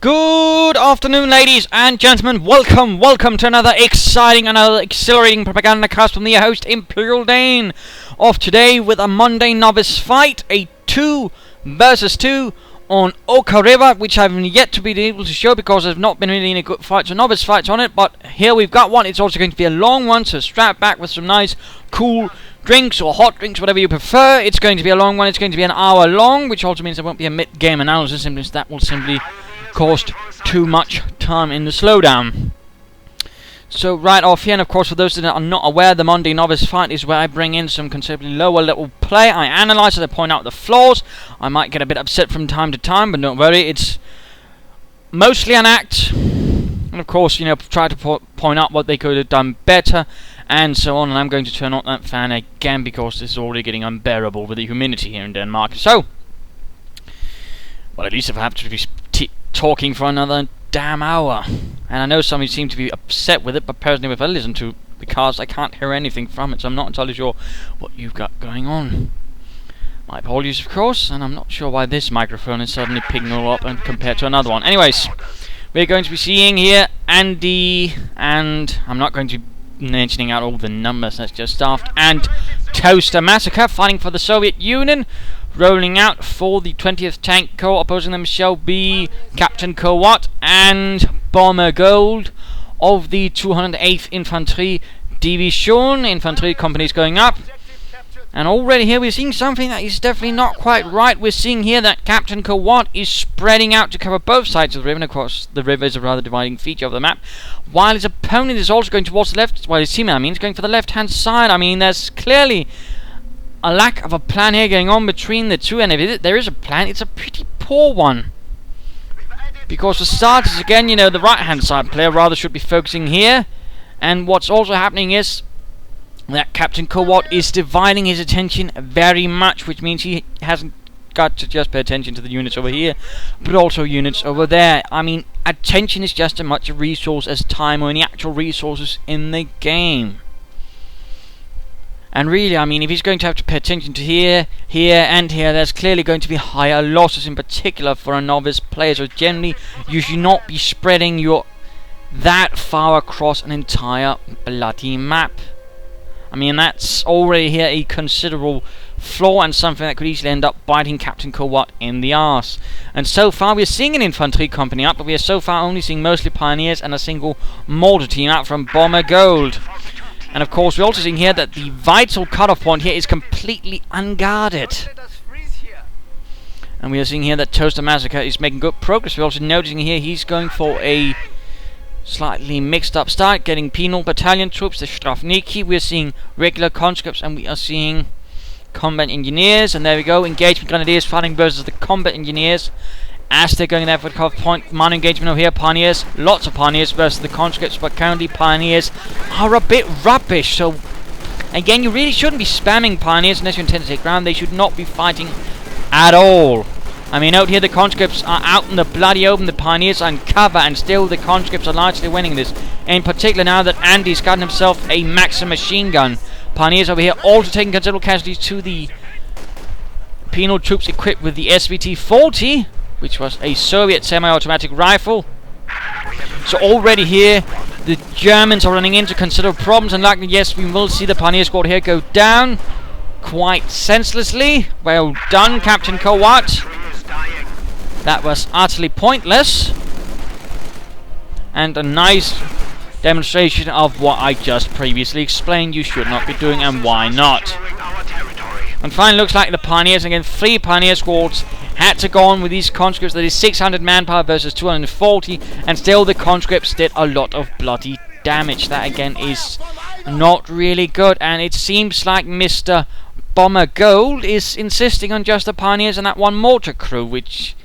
Good afternoon, ladies and gentlemen. Welcome to another exciting, another exhilarating Propagandacast from the host, Imperial Dane. Off today with a Monday novice fight, a 2 versus 2 on Oka River, which I've yet to be able to show because there's not been really any good fights or novice fights on it. But here we've got one. It's also going to be a long one, so strap back with some nice, cool drinks or hot drinks, whatever you prefer. It's going to be a long one. It's going to be an hour long, which also means there won't be a mid-game analysis, simply that will simply cost too much time in the slowdown. So right off here, and of course for those that are not aware, the Monday novice fight is where I bring in some considerably lower level play. I analyse it, I point out the flaws. I might get a bit upset from time to time, but don't worry, it's mostly an act. And of course, you know, try to point out what they could have done better, and so on. And I'm going to turn on that fan again because this is already getting unbearable with the humidity here in Denmark. So, well, at least if I have to be talking for another damn hour. And I know some of you seem to be upset with it, but personally, if I listen to the cast, I can't hear anything from it, so I'm not entirely sure what you've got going on. My apologies, of course, and I'm not sure why this microphone is suddenly picking all up and compared to another one. Anyways, we're going to be seeing here Andy, and I'm not going to be mentioning out all the numbers, that's just daft, and Toastermassacre fighting for the Soviet Union. Rolling out for the 20th Tank Corps, opposing them shall be Captaincohwhat and Bombergolde of the 208th Infantrie Division. Infantry companies going up. And already here we're seeing something that is definitely not quite right. We're seeing here that Captaincohwhat is spreading out to cover both sides of the river. And of course, the river is a rather dividing feature of the map. While his opponent is also going towards the left, while his teammate, is going for the left-hand side. I mean, there's clearly a lack of a plan here going on between the two, and if there is a plan, it's a pretty poor one. Because for starters, again, you know, the right-hand side player rather should be focusing here, and what's also happening is that Captaincohwhat is dividing his attention very much, which means he hasn't got to just pay attention to the units over here, but also units over there. I mean, attention is just as much a resource as time or any actual resources in the game. And really, I mean, if he's going to have to pay attention to here, and here, there's clearly going to be higher losses, in particular for a novice player. So generally, you should not be spreading that far across an entire bloody map. I mean, that's already here a considerable flaw and something that could easily end up biting Captaincohwhat in the arse. And so far, we're seeing an infantry company up, but we are so far only seeing mostly pioneers and a single mortar team out from Bombergolde. And of course, we're also seeing here that the vital cutoff point here is completely unguarded. And we are seeing here that Toastermassacre is making good progress. We're also noticing here he's going for a slightly mixed up start, getting penal battalion troops, the Strafniki. We're seeing regular conscripts, and we are seeing combat engineers. And there we go, engagement grenadiers fighting versus the combat engineers. As they're going there for the cutoff point, minor engagement over here, pioneers, lots of pioneers versus the conscripts, but currently pioneers are a bit rubbish. So again, you really shouldn't be spamming pioneers unless you intend to take ground. They should not be fighting at all. I mean, out here the conscripts are out in the bloody open, the pioneers are in cover, and still the conscripts are largely winning this. In particular now that Andy's gotten himself a Maxim machine gun. Pioneers over here also taking considerable casualties to the penal troops equipped with the SVT-40, which was a Soviet semi-automatic rifle. So already here, the Germans are running into considerable problems, and likely, yes, we will see the pioneer squad here go down quite senselessly. Well done, Captaincohwhat. That was utterly pointless. And a nice demonstration of what I just previously explained you should not be doing, and why not. And finally, looks like the pioneers, again, 3 pioneer squads had to go on with these conscripts. That is 600 manpower versus 240, and still the conscripts did a lot of bloody damage. That again is not really good, and it seems like Mr. Bombergolde is insisting on just the pioneers and that one mortar crew, which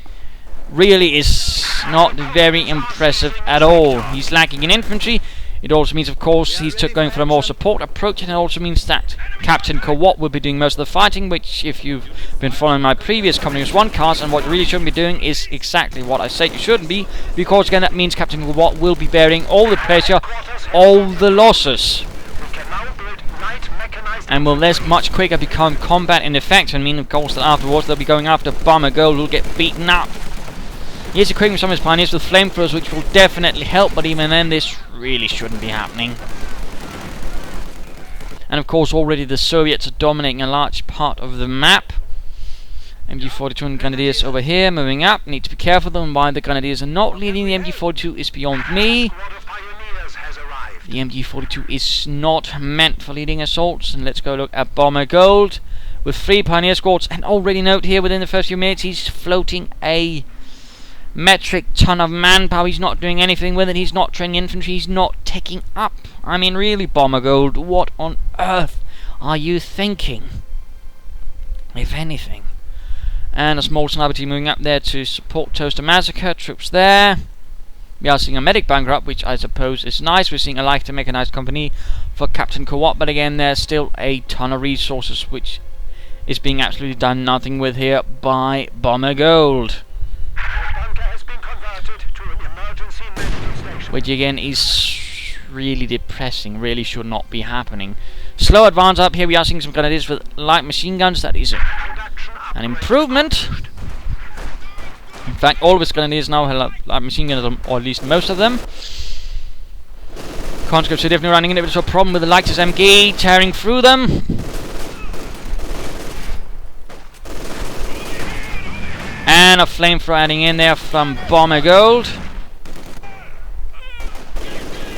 really is not very impressive at all. He's lacking in infantry. It also means, of course, he's going for a more support approach, and it also means that Captaincohwhat will be doing most of the fighting, which, if you've been following my previous Communist 1 cast, and what you really shouldn't be doing is exactly what I said you shouldn't be, because again that means Captaincohwhat will be bearing all the pressure, all the losses, and will much quicker become combat ineffective, and mean, of course, that afterwards they'll be going after Bombergolde, who'll get beaten up. He is equipping some of his pioneers with flamethrowers, which will definitely help, but even then this really shouldn't be happening. And of course already the Soviets are dominating a large part of the map. MG42 and Grenadiers over here, moving up. Need to be careful though, and why the Grenadiers are not leading the MG42 is beyond me. The MG42 is not meant for leading assaults. And let's go look at Bombergolde with 3 pioneer squads. And already note here, within the first few minutes, he's floating a metric ton of manpower. He's not doing anything with it. He's not training infantry. He's not taking up. I mean, really, Bombergolde, what on earth are you thinking? If anything. And a small sniper team moving up there to support Toastermassacre. Troops there. We are seeing a medic bunker up, which I suppose is nice. We're seeing a light mechanized company for Captaincohwhat, but again, there's still a ton of resources, which is being absolutely done nothing with here by Bombergolde. Which again is really depressing, really should not be happening. Slow advance up here. We are seeing some grenadiers with light machine guns. That is an improvement. In fact, all of his grenadiers now have light machine guns, or at least most of them. Conscripts are definitely running into a bit of a problem with the Leicht's MG tearing through them. And a flamethrower adding in there from Bombergolde.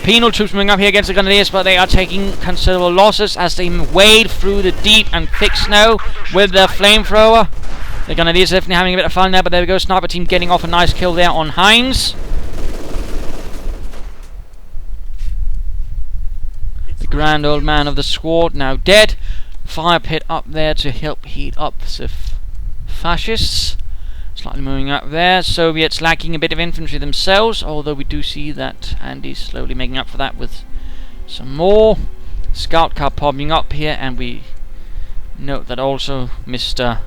Penal troops moving up here against the Grenadiers, but they are taking considerable losses as they wade through the deep and thick snow with their flamethrower. The Grenadiers are definitely having a bit of fun there, but there we go. Sniper team getting off a nice kill there on Heinz. The grand old man of the squad now dead. Fire pit up there to help heat up the fascists. Slightly moving up there. Soviets lacking a bit of infantry themselves, although we do see that Andy's slowly making up for that with some more. Scout car popping up here, and we note that also Mr.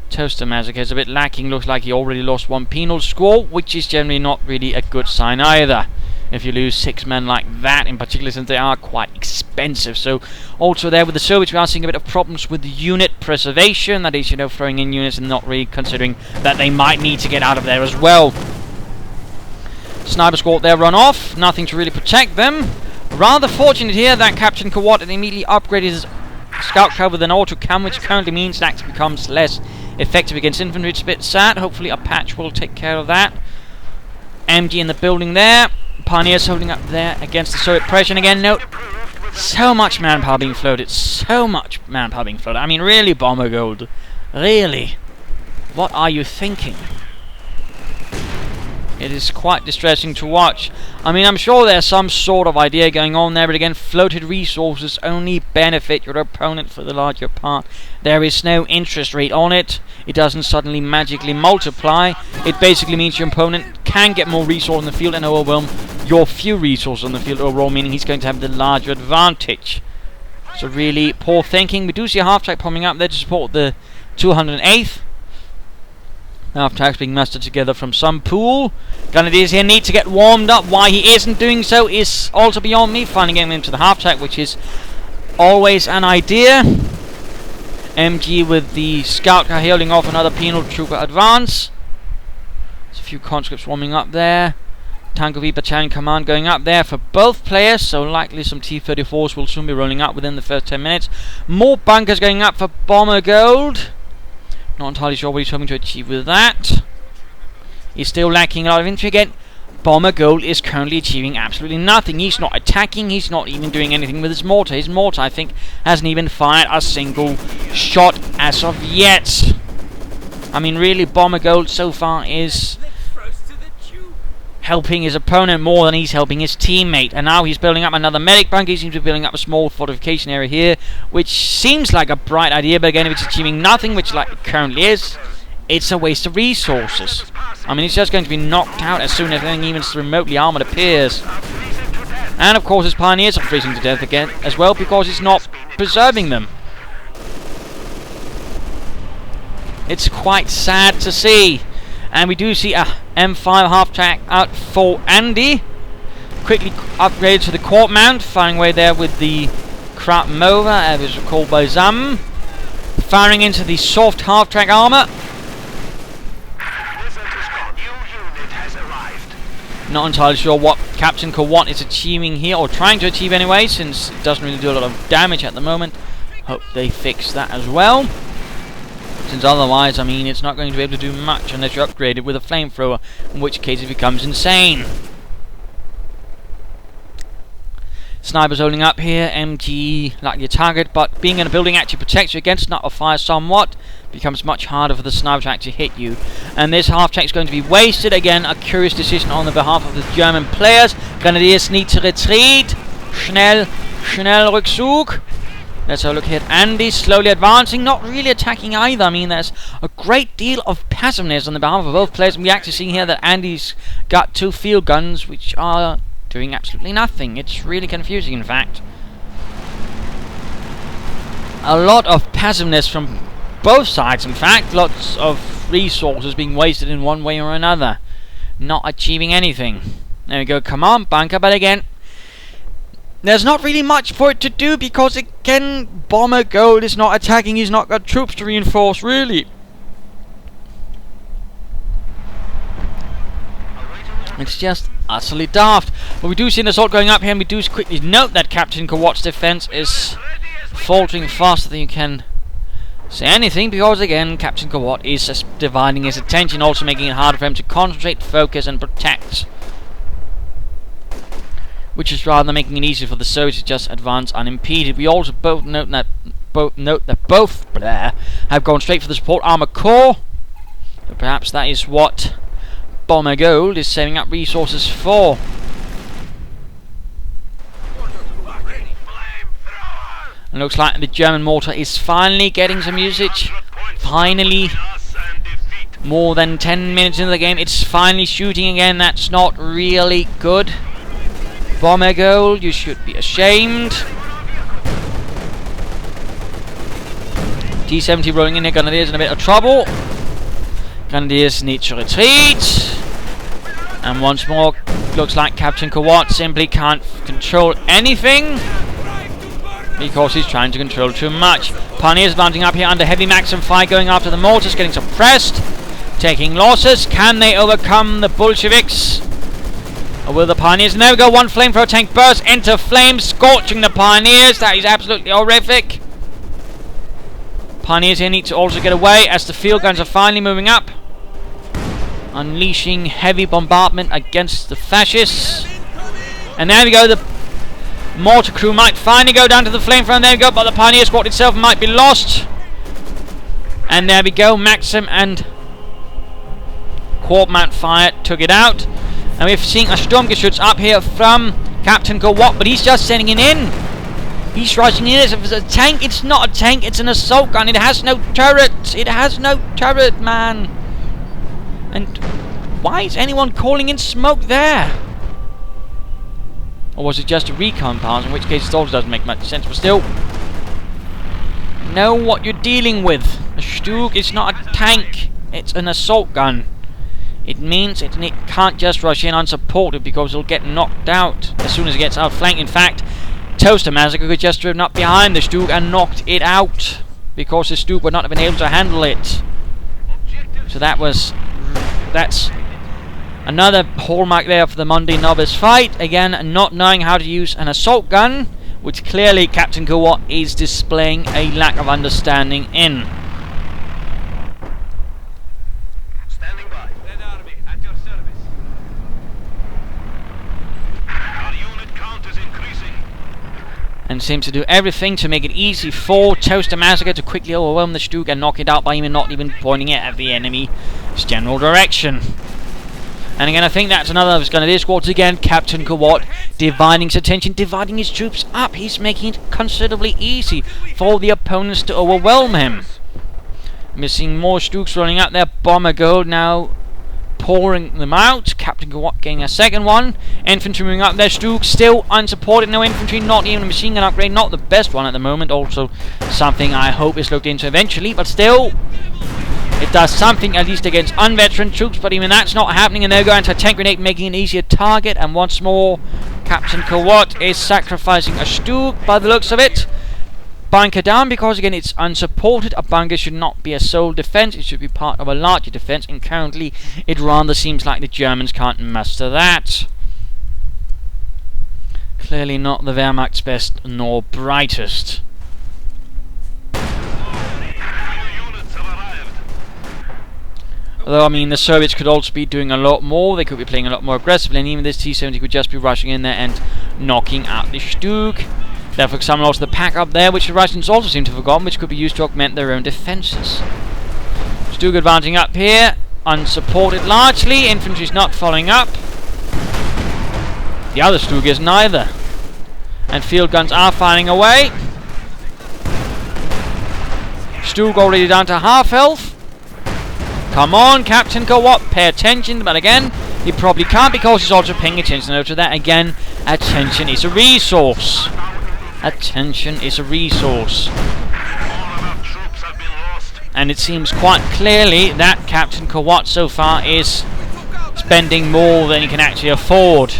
Toastermassacre is a bit lacking. Looks like he already lost 1 penal squad, which is generally not really a good sign either. If you lose 6 men like that, in particular since they are quite expensive. So also there with the Soviets we are seeing a bit of problems with unit preservation. That is, you know, throwing in units and not really considering that they might need to get out of there as well. Sniper squad there run off. Nothing to really protect them. Rather fortunate here that Captaincohwhat immediately upgraded his scout car with an auto cam, which currently means that it becomes less effective against infantry. It's a bit sad. Hopefully a patch will take care of that. MG in the building there. Pioneers holding up there against the Soviet pressure. And again, note, so much manpower being floated. So much manpower being floated. I mean, really, Bombergolde. Really? What are you thinking? It is quite distressing to watch. I mean, I'm sure there's some sort of idea going on there, but again, floated resources only benefit your opponent for the larger part. There is no interest rate on it. It doesn't suddenly magically multiply. It basically means your opponent can get more resources on the field and overwhelm your few resources on the field overall, meaning he's going to have the larger advantage. So really poor thinking. We do see a half-track popping up there to support the 208th. Half-tracks being mustered together from some pool. Grenadiers here need to get warmed up. Why he isn't doing so is also beyond me. Finally getting into the half-track, which is always an idea. MG with the scout car holding off another penal trooper advance. There's a few conscripts warming up there. Panzers battalion command going up there for both players, so likely some T-34s will soon be rolling up within the first 10 minutes. More bunkers going up for Bombergolde. Not entirely sure what he's hoping to achieve with that. He's still lacking a lot of infantry again. Bombergolde is currently achieving absolutely nothing. He's not attacking, he's not even doing anything with his mortar. His mortar, I think, hasn't even fired a single shot as of yet. I mean, really, Bombergolde so far is helping his opponent more than he's helping his teammate. And now he's building up another medic bunker. He seems to be building up a small fortification area here, which seems like a bright idea, but again, if it's achieving nothing, which like it currently is, it's a waste of resources. I mean, it's just going to be knocked out as soon as anything even remotely armoured appears. And of course his pioneers are freezing to death again as well, because he's not preserving them. It's quite sad to see. And we do see a M5 half-track out for Andy. Quickly upgraded to the court mount, firing away there with the crap mover, as was recalled by Zam. Firing into the soft half-track armour. Not entirely sure what Captaincohwhat is achieving here, or trying to achieve anyway, since it doesn't really do a lot of damage at the moment. Hope they fix that as well. Since otherwise, I mean, it's not going to be able to do much unless you upgrade it with a flamethrower, in which case it becomes insane. Snipers holding up here, MG like your target, but being in a building actually protects you against sniper fire somewhat. Becomes much harder for the sniper to actually hit you. And this half tank is going to be wasted. Again, a curious decision on the behalf of the German players. Grenadiers need to retreat. Schnell Rückzug. Let's have a look here at Andy, slowly advancing, not really attacking either. I mean, there's a great deal of passiveness on the behalf of both players, and we actually see here that Andy's got 2 field guns, which are doing absolutely nothing. It's really confusing, in fact. A lot of passiveness from both sides, in fact. Lots of resources being wasted in one way or another. Not achieving anything. There we go, come on, bunker, but again, there's not really much for it to do, because again, Bombergolde is not attacking, he's not got troops to reinforce, really. It's just utterly daft. But we do see an assault going up here, and we do quickly note that Captaincohwhat's defense is faltering faster than you can say anything, because again, Captaincohwhat is just dividing his attention, also making it harder for him to concentrate, focus, and protect. Which is rather making it easier for the Soviets to just advance unimpeded. We also both note that both have gone straight for the support armor core. So perhaps that is what Bombergolde is saving up resources for. And looks like the German mortar is finally getting some usage. Finally, more than 10 minutes into the game, it's finally shooting again. That's not really good. Bombergolde, you should be ashamed. T-70 rolling in here. Grenadiers in a bit of trouble. Grenadiers need to retreat. And once more, looks like Captaincohwhat simply can't control anything, because he's trying to control too much. Pioneers mounting up here under heavy Maxim fire, going after the mortars, getting suppressed, taking losses. Can they overcome the Bolsheviks? Or will the Pioneers? And there we go, one flamethrower tank bursts into flames, scorching the Pioneers. That is absolutely horrific. Pioneers here need to also get away, as the field guns are finally moving up, unleashing heavy bombardment against the fascists. And there we go, the mortar crew might finally go down to the flamethrower, and there we go, but the Pioneer squad itself might be lost. And there we go, Maxim and Quartermount fire took it out. And we're seeing a Sturmgeschütz up here from Captaincohwhat, but he's just sending it in. He's rushing in as if it's a tank. It's not a tank, it's an assault gun. It has no turret. It has no turret, man. And why is anyone calling in smoke there? Or was it just a recon pass, in which case it also doesn't make much sense, but still, know what you're dealing with. A Stug is not a tank, it's an assault gun. It means it can't just rush in unsupported, because it'll get knocked out as soon as it gets outflanked. In fact, Toastermassacre could just driven up behind the Stug and knocked it out, because the Stug would not have been able to handle it. So that's another hallmark there for the Monday novice fight. Again, not knowing how to use an assault gun, which clearly Captaincohwhat is displaying a lack of understanding in. Standing by. Red Army at your service. Our unit count is increasing. And seems to do everything to make it easy for Toastermassacre to quickly overwhelm the Stug and knock it out by even not even pointing it at the enemy's general direction. And again, I think that's another of his Grenadier squads again. Captaincohwhat dividing his attention, dividing his troops up. He's making it considerably easy for the opponents to overwhelm him. Missing more Stugs running out there. Bombergolde now pouring them out. Captaincohwhat getting a second one. Infantry moving up there. Stug still unsupported. No infantry, not even a machine gun upgrade. Not the best one at the moment. Also something I hope is looked into eventually. But still, it does something at least against unveteran troops, but even that's not happening, and they're going to tank grenade, making an easier target. And once more, Captaincohwhat is sacrificing a Stug by the looks of it. bunker down, because again it's unsupported. A bunker should not be a sole defense, it should be part of a larger defense, and currently it rather seems like the Germans can't muster that. Clearly not the Wehrmacht's best nor brightest. Although, I mean, the Soviets could also be doing a lot more. They could be playing a lot more aggressively, and even this T-70 could just be rushing in there and knocking out the Stug. There, for example, also the pack up there, which the Russians also seem to have forgotten, which could be used to augment their own defences. Stug advancing up here, unsupported largely. Infantry's not following up. The other Stug isn't either. And field guns are firing away. Stug already down to half health. Come on, Captaincohwhat, pay attention, but again, he probably can't because he's also paying attention to that. Again, attention is a resource. Attention is a resource. And it seems quite clearly that Captaincohwhat so far is spending more than he can actually afford.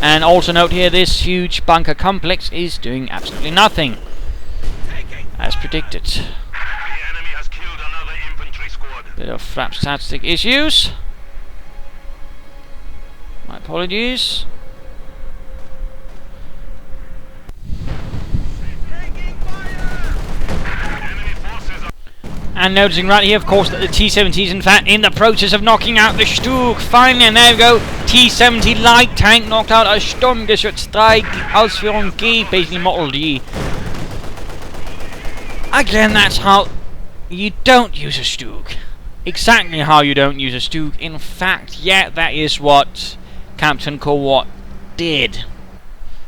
And also note here, this huge bunker complex is doing absolutely nothing, as predicted. Bit of flap statistic issues. My apologies. And noticing right here, of course, that the T-70 is in fact in the process of knocking out the Stug. Finally, and there we go. T-70 light tank knocked out a Sturmgeschütz 3, Ausführung G, basically Model D. Again, that's how you don't use a Stug. Exactly how you don't use a Stug. In fact, yeah, that is what Captaincohwhat did.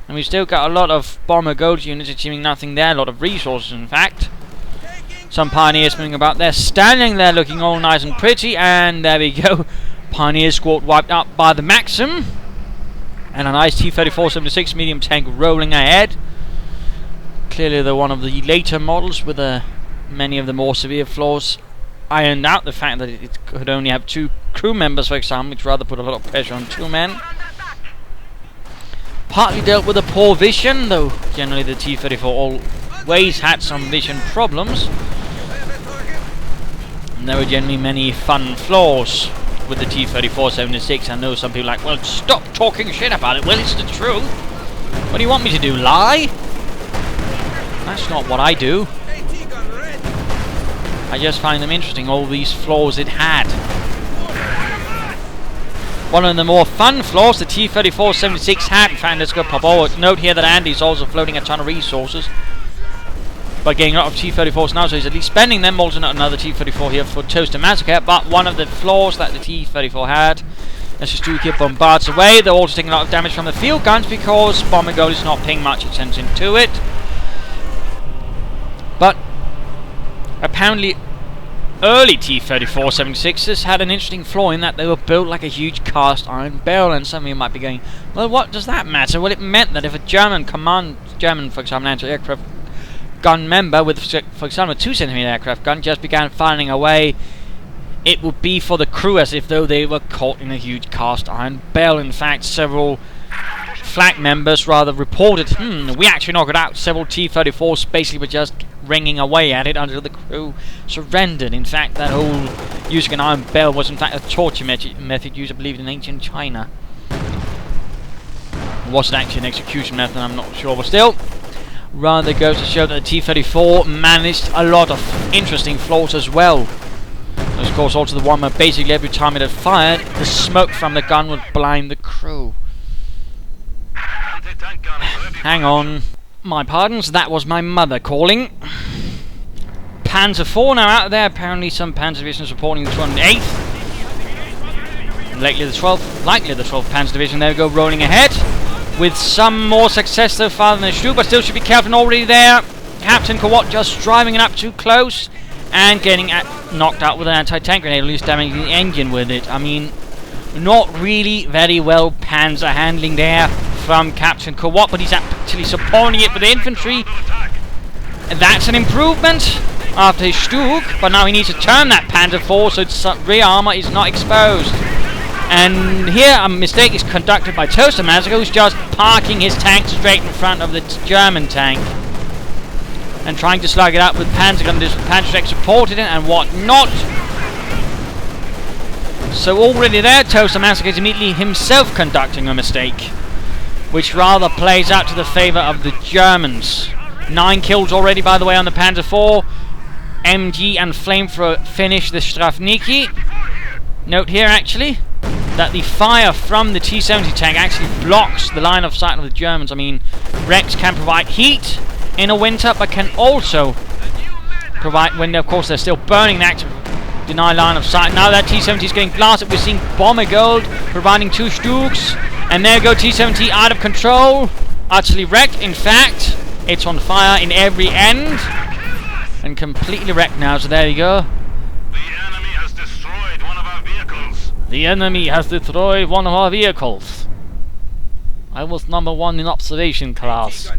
And we've still got a lot of Bombergolde units achieving nothing there, a lot of resources in fact. Some Pioneers moving about there, standing there looking all nice and pretty, and there we go. Pioneer squad wiped out by the Maxim. And a nice T-34-76 medium tank rolling ahead. Clearly they're one of the later models with many of the more severe flaws ironed out. The fact that it could only have 2 crew members, for example, which rather put a lot of pressure on 2 men. Partly dealt with a poor vision, though generally the T-34 always had some vision problems. And there were generally many fun flaws with the T-34-76. I know some people are like, well, stop talking shit about it. Well, it's the truth. What do you want me to do, lie? That's not what I do. I just find them interesting, all these flaws it had. One of the more fun flaws the T-34-76 had, in fact, let's go pop over. Note here that Andy's also floating a ton of resources by getting a lot of T-34s now, so he's at least spending them. Also not another T-34 here for Toastermassacre, but one of the flaws that the T-34 had, let's just do here, bombards away. They're also taking a lot of damage from the field guns because Bombergolde is not paying much attention to it. But apparently early T-34-76s had an interesting flaw in that they were built like a huge cast iron barrel, and some of you might be going, well, what does that matter? Well, it meant that if a German, for example, anti-aircraft gun member with, for example, a 2cm aircraft gun just began firing away, it would be for the crew as if though they were caught in a huge cast iron barrel. In fact, several flak members rather reported, we actually knocked it out. Several T-34s basically were just ringing away at it until the crew surrendered. In fact, that whole using an iron barrel was in fact a torture method used, I believe, in ancient China. Was it actually an execution method? I'm not sure, but still, rather goes to show that the T-34 managed a lot of interesting flaws as well. And of course, also the one where basically every time it had fired, the smoke from the gun would blind the crew. Hang on. My pardons, that was my mother calling. Panzer IV now out there. Apparently some Panzer Division supporting the 208th. Likely the 12th Panzer Division. There we go, rolling ahead. With some more success so far than the Stug, but still should be careful. Already there. Captaincohwhat just driving it up too close and getting knocked out with an anti-tank grenade, at least damaging the engine with it. I mean, not really very well panzer handling there from Captaincohwhat, but he's actually supporting it with the infantry. And that's an improvement after his Stug, but now he needs to turn that Panzer IV so its rear armor is not exposed. And here a mistake is conducted by Toastermassacre, who's just parking his tank straight in front of the German tank and trying to slug it up with Panzer gunners, Panzer supported it and whatnot. So already there, Toastermassacre is immediately himself conducting a mistake, which rather plays out to the favour of the Germans. 9 kills already, by the way, on the Panzer IV. MG and flamethrower finish the Strafniki. Note here, actually, that the fire from the T-70 tank actually blocks the line of sight of the Germans. I mean, Rex can provide heat in a winter, but can also provide, when of course they're still burning, the active deny line of sight. Now that T-70 is getting blasted, we're seeing Bombergolde providing 2 Stuks, and there go T-70 out of control, utterly wrecked. In fact, it's on fire in every end, and completely wrecked now, so there you go. The enemy has destroyed one of our vehicles. The enemy has destroyed one of our vehicles. I was number 1 in observation class.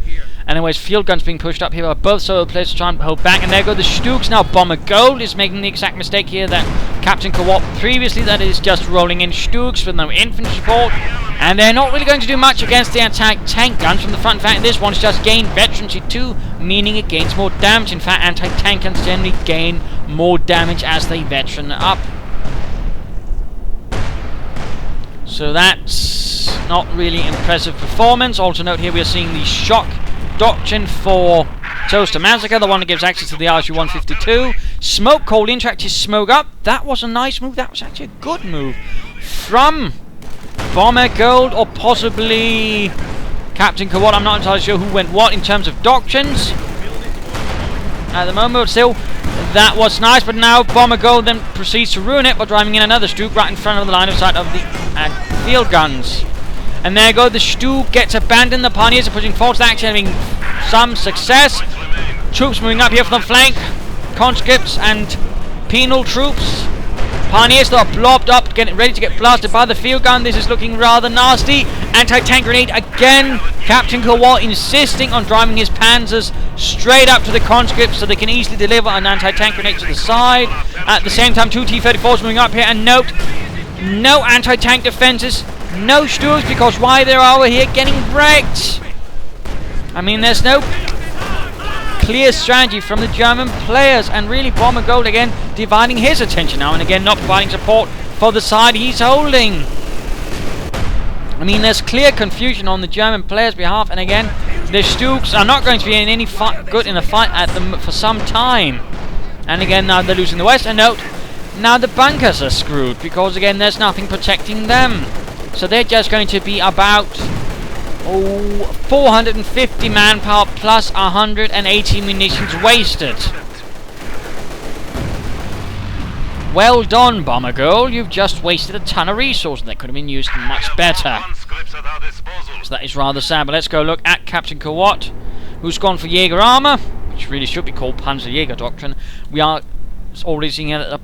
Anyways, field guns being pushed up here by both solo players to try and hold back, and there go the Stuks. Now Bombergolde is making the exact mistake here that Captaincohwhat previously, that is just rolling in Stuks with no infantry support, and they're not really going to do much against the anti-tank guns from the front. In fact, this one's just gained veterancy 2, meaning it gains more damage. In fact, anti-tank guns generally gain more damage as they veteran up. So that's not really impressive performance. Also note here we are seeing the shock doctrine for Toastermassacre, the one that gives access to the RSU-152. Smoke cold interact his smoke up. That was a nice move. That was actually a good move from Bombergolde, or possibly Captaincohwhat. I'm not entirely sure who went what in terms of doctrines at the moment, but still, that was nice. But now Bombergolde then proceeds to ruin it by driving in another Stuk right in front of the line of sight of the field guns. And there go the Stuk, gets abandoned. The Pioneers are pushing forward, actually having some success. Troops moving up here from the flank, conscripts and penal troops. Pioneers are blobbed up, getting ready to get blasted by the field gun. This is looking rather nasty. Anti-tank grenade again. Captaincohwhat insisting on driving his Panzers straight up to the conscripts so they can easily deliver an anti-tank grenade to the side. At the same time, 2 T-34s moving up here, and note, no anti-tank defenses, no Stuks, because why they're over here getting wrecked. I mean, there's no clear strategy from the German players, and really Bombergolde again dividing his attention now and again, not providing support for the side he's holding. I mean, there's clear confusion on the German players' behalf, and again, the Stuks are not going to be in any good in a fight at them for some time. And again, now they're losing the west, and note, now the bunkers are screwed, because again, there's nothing protecting them. So they're just going to be about 450 manpower plus 180 munitions wasted. Well done, Bombergolde. You've just wasted a ton of resources that could have been used much better. So that is rather sad. But let's go look at Captaincohwhat, who's gone for Jaeger armor, which really should be called Panzerjäger doctrine. We are already seeing that the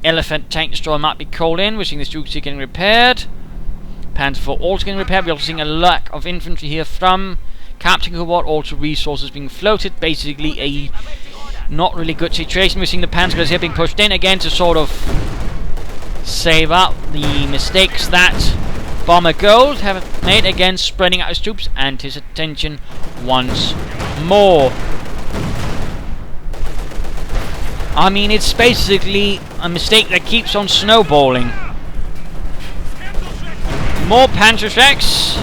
elephant tank destroyer might be called in. We're seeing the Stuks getting repaired. Panzer IV also getting repaired. We're also seeing a lack of infantry here from Captaincohwhat. Also resources being floated. Basically a not really good situation. We're seeing the Panzers here being pushed in again to sort of save up the mistakes that Bombergolde have made, again spreading out his troops and his attention once more. I mean, it's basically a mistake that keeps on snowballing. More Panzerschrecks,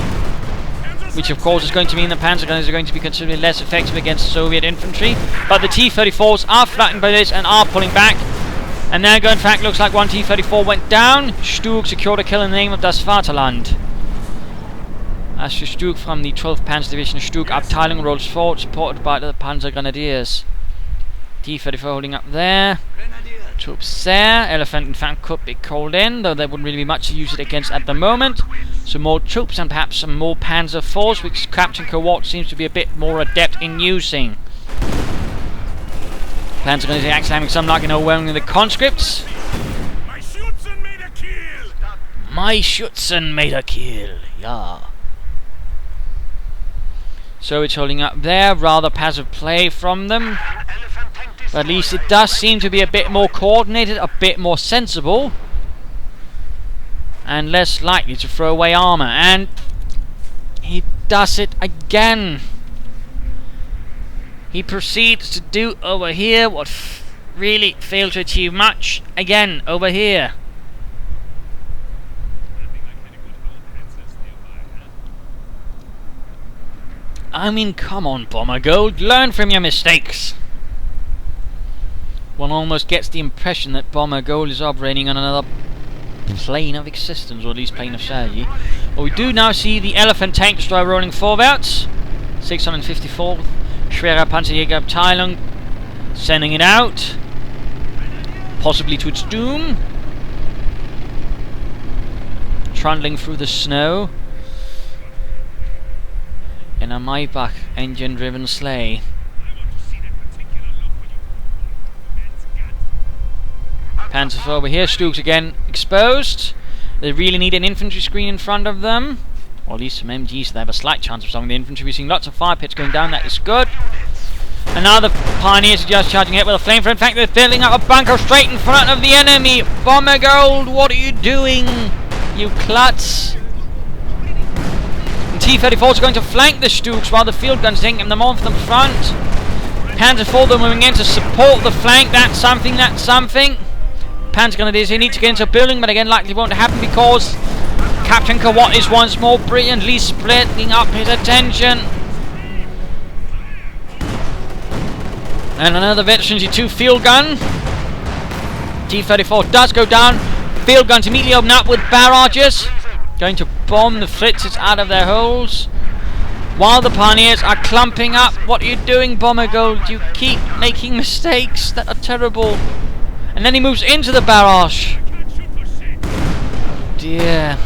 which of course is going to mean the Panzer gunners are going to be considerably less effective against Soviet infantry. But the T-34s are flattened by this and are pulling back. And there go, in fact, looks like 1 T-34 went down. Stuk secured a kill in the name of Das Vaterland. As the Stuk from the 12th Panzer Division, Stuk Abteilung rolls forward, supported by the Panzer Grenadiers. T-34 holding up there. Troops there. Elephant, in fact, could be called in, though there wouldn't really be much to use it against at the moment. So more troops and perhaps some more Panzer IVs, which Captaincohwhat seems to be a bit more adept in using. Panzer Grenadiers actually having some luck in overwhelming the conscripts. My Schützen made a kill. My Schützen made a kill, yeah. So it's holding up there, rather passive play from them. But at least it does seem to be a bit more coordinated, a bit more sensible. and less likely to throw away armor. And he does it again. He proceeds to do over here what really failed to achieve much again over here. I mean, come on, Bombergolde, learn from your mistakes. One almost gets the impression that Bombergolde is operating on another plane of existence, or at least plane of strategy. But we do now see the Elephant tank destroyer rolling forwards. 654th Schwerer Panzerjägerabteilung sending it out, possibly to its doom, trundling through the snow in a Maybach engine-driven sleigh. Panzers over here, Stooks again exposed. They really need an infantry screen in front of them, or at least some MGs, so they have a slight chance of stopping the infantry. We're seeing lots of fire pits going down, that is good. And now the Pioneers are just charging it with a flamethrower. In fact, they're building up a bunker straight in front of the enemy. Bombergolde, what are you doing, you klutz? And T-34s are going to flank the Stooks while the field guns taking them on from the front. Panzer IV, they're moving in to support the flank. That's something, that's something. Panzer Grenadiers, he needs to get into a building, but again, likely won't happen because Captaincohwhat is once more brilliantly splitting up his attention. And another Veteran 2 field gun. T-34 does go down. Field guns immediately open up with barrages, going to bomb the Fritzes out of their holes. While the Pioneers are clumping up. What are you doing, Bombergolde? You keep making mistakes that are terrible. And then he moves into the barrage. Dear.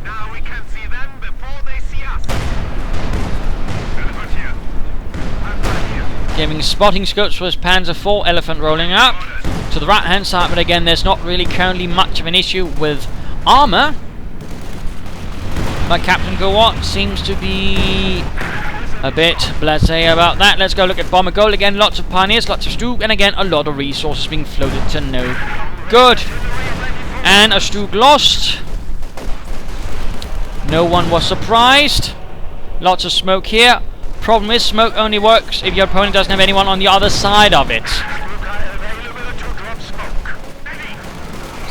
Now we can see them before they see us. Giving spotting scopes for his Panzer IV Elephant rolling up to the right hand side, but again there's not really currently much of an issue with armor. But Captaincohwhat seems to be a bit blasé about that. Let's go look at Bombergolde again. Lots of Pioneers, lots of Stug, and again a lot of resources being floated to no good. And a Stug lost. No one was surprised. Lots of smoke here. Problem is, smoke only works if your opponent doesn't have anyone on the other side of it.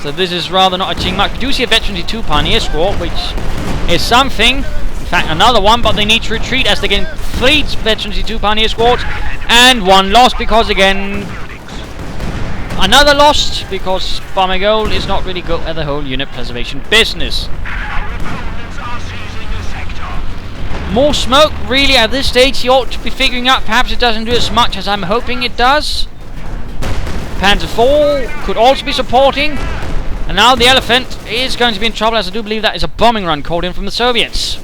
So this is rather not achieving much. We do see a Veteran 2 Pioneer squad, which is something. In fact, another one, but they need to retreat as they get 3 Veteran 2 Pioneer squads, and 1 lost because again, another lost because Bombergolde is not really good at the whole unit preservation business. More smoke, really, at this stage. He ought to be figuring out perhaps it doesn't do as much as I'm hoping it does. Panzer IV could also be supporting. And now the Elephant is going to be in trouble, as I do believe that is a bombing run called in from the Soviets.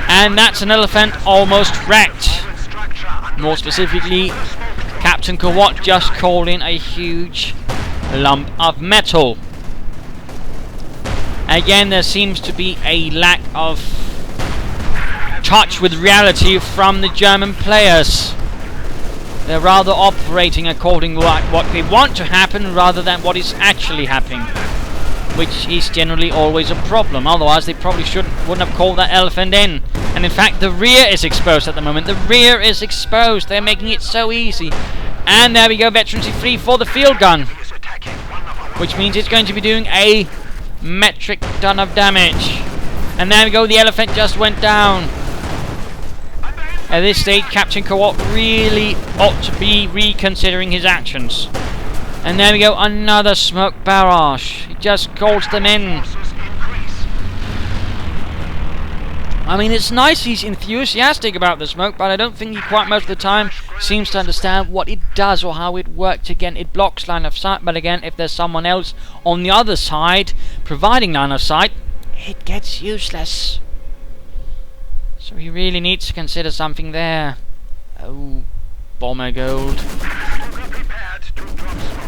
And that's an Elephant almost wrecked. More specifically, Captaincohwhat just called in a huge lump of metal. Again, there seems to be a lack of touch with reality from the German players. They're rather operating according to what they want to happen rather than what is actually happening, which is generally always a problem. Otherwise, they probably wouldn't have called that Elephant in. And in fact, the rear is exposed at the moment. The rear is exposed. They're making it so easy. And there we go, Veteran 3 for the field gun, which means it's going to be doing a metric ton of damage. And there we go, the Elephant just went down. At this stage, Captaincohwhat really ought to be reconsidering his actions. And there we go, another smoke barrage. He just calls them in. I mean, it's nice he's enthusiastic about the smoke, but I don't think he quite most of the time seems to understand what it does or how it works. Again, it blocks line of sight, but again, if there's someone else on the other side providing line of sight, it gets useless. So he really needs to consider something there. Oh, Bombergolde.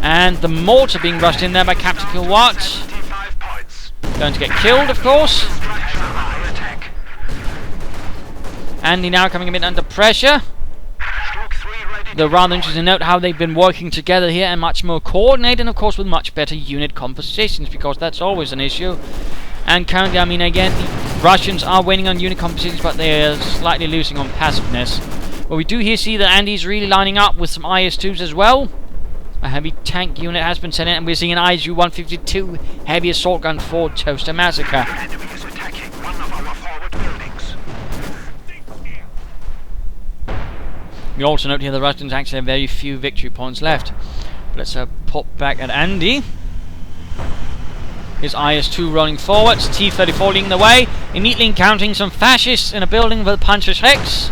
And the mortar being rushed in there by Captaincohwhat. Going to get killed, of course. Andy now coming a bit under pressure. Though rather interesting to note how they've been working together here and much more coordinated, and of course with much better unit compositions, because that's always an issue. And currently, I mean, again, the Russians are winning on unit compositions, but they're slightly losing on passiveness. But we do here see that Andy's really lining up with some IS-2s as well. A heavy tank unit has been sent in, and we're seeing an ISU-152 heavy assault gun for Toastermassacre. Enemy is attacking one of our forward buildings. We also note here the Russians actually have very few victory points left. Let's pop back at Andy. His IS-2 rolling forwards, T-34 leading the way, immediately encountering some fascists in a building with Panzers Hex.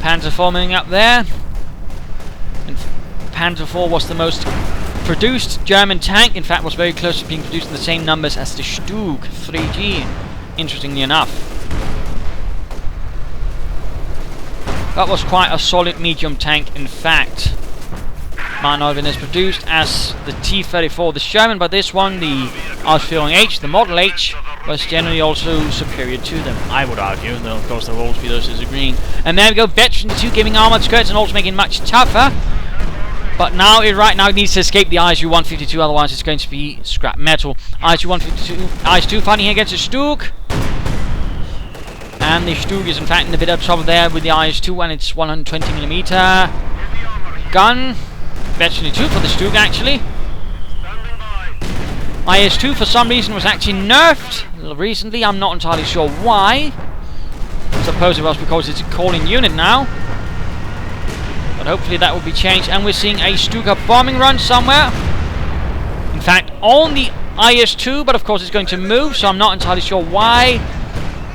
Panzer forming up there. And Panzer IV was the most produced German tank, in fact was very close to being produced in the same numbers as the Stug 3G, interestingly enough. That was quite a solid medium tank, in fact. Martin is produced as the T-34, the Sherman, but this one, the R4H, the Model H, was generally also superior to them, I would argue, though of course there will always be those disagreeing. And there we go, Veteran 2 giving armoured skirts and also making it much tougher. But now, right now, it needs to escape the ISU-152, otherwise it's going to be scrap metal. ISU-152, IS-2 fighting here against the Stug. And the Stug is in fact in a bit of trouble there with the IS-2 and its 120mm gun. Veteran 2 for the Stug actually. IS-2 for some reason was actually nerfed recently, I'm not entirely sure why. I suppose it was because it's a calling unit now. But hopefully that will be changed, and we're seeing a Stuka bombing run somewhere. In fact, on the IS-2, but of course it's going to move, so I'm not entirely sure why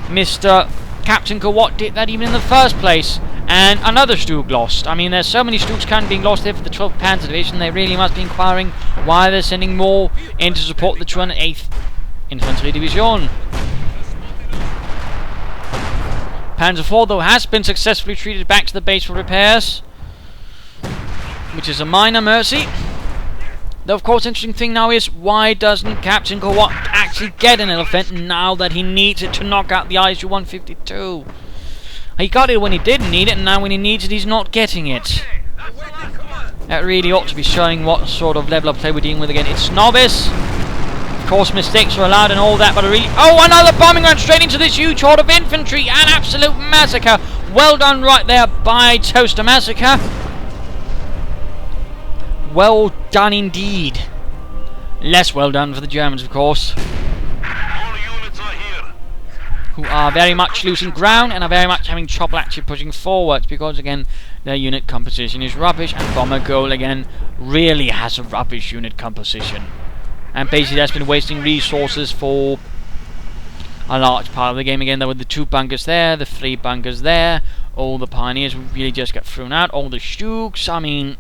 Mr. Captaincohwhat did that even in the first place. And another Stug lost. I mean, there's so many Stugs currently being lost here for the 12th Panzer Division, they really must be inquiring why they're sending more in to support the 208th Infantrie Division. Panzer IV, though, has been successfully treated back to the base for repairs, which is a minor mercy. Though, of course, the interesting thing now is, why doesn't Captaincohwhat actually get an elephant now that he needs it to knock out the ISU-152? He got it when he didn't need it, and now when he needs it, he's not getting it. That really ought to be showing what sort of level of play we're dealing with again. It's novice. Of course, mistakes are allowed and all that, but really... Oh, another bombing run straight into this huge horde of infantry! An absolute massacre! Well done right there by Toastermassacre. Well done indeed. Less well done for the Germans, of course, who are very much losing ground and are very much having trouble actually pushing forward, because again their unit composition is rubbish, and Bombergolde again really has a rubbish unit composition, and basically has been wasting resources for a large part of the game. Again, there were the 2 bunkers there, the 3 bunkers there, all the pioneers really just got thrown out, all the Stugs, I mean,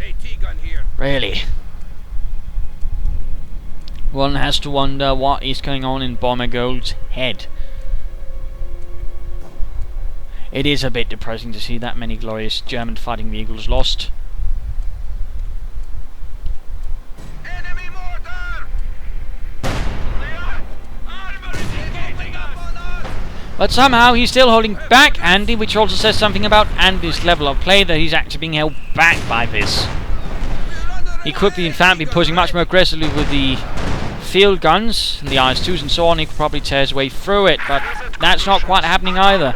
AT gun here. really. One has to wonder what is going on in Bombergolde's head. It is a bit depressing to see that many glorious German fighting vehicles lost. Enemy mortar! Armor is engaging us! But somehow he's still holding back Andy, which also says something about Andy's level of play, that he's actually being held back by this. He could be in fact be pushing much more aggressively with the field guns and the IS-2s and so on. He could probably tear his way through it, but that's not quite happening either.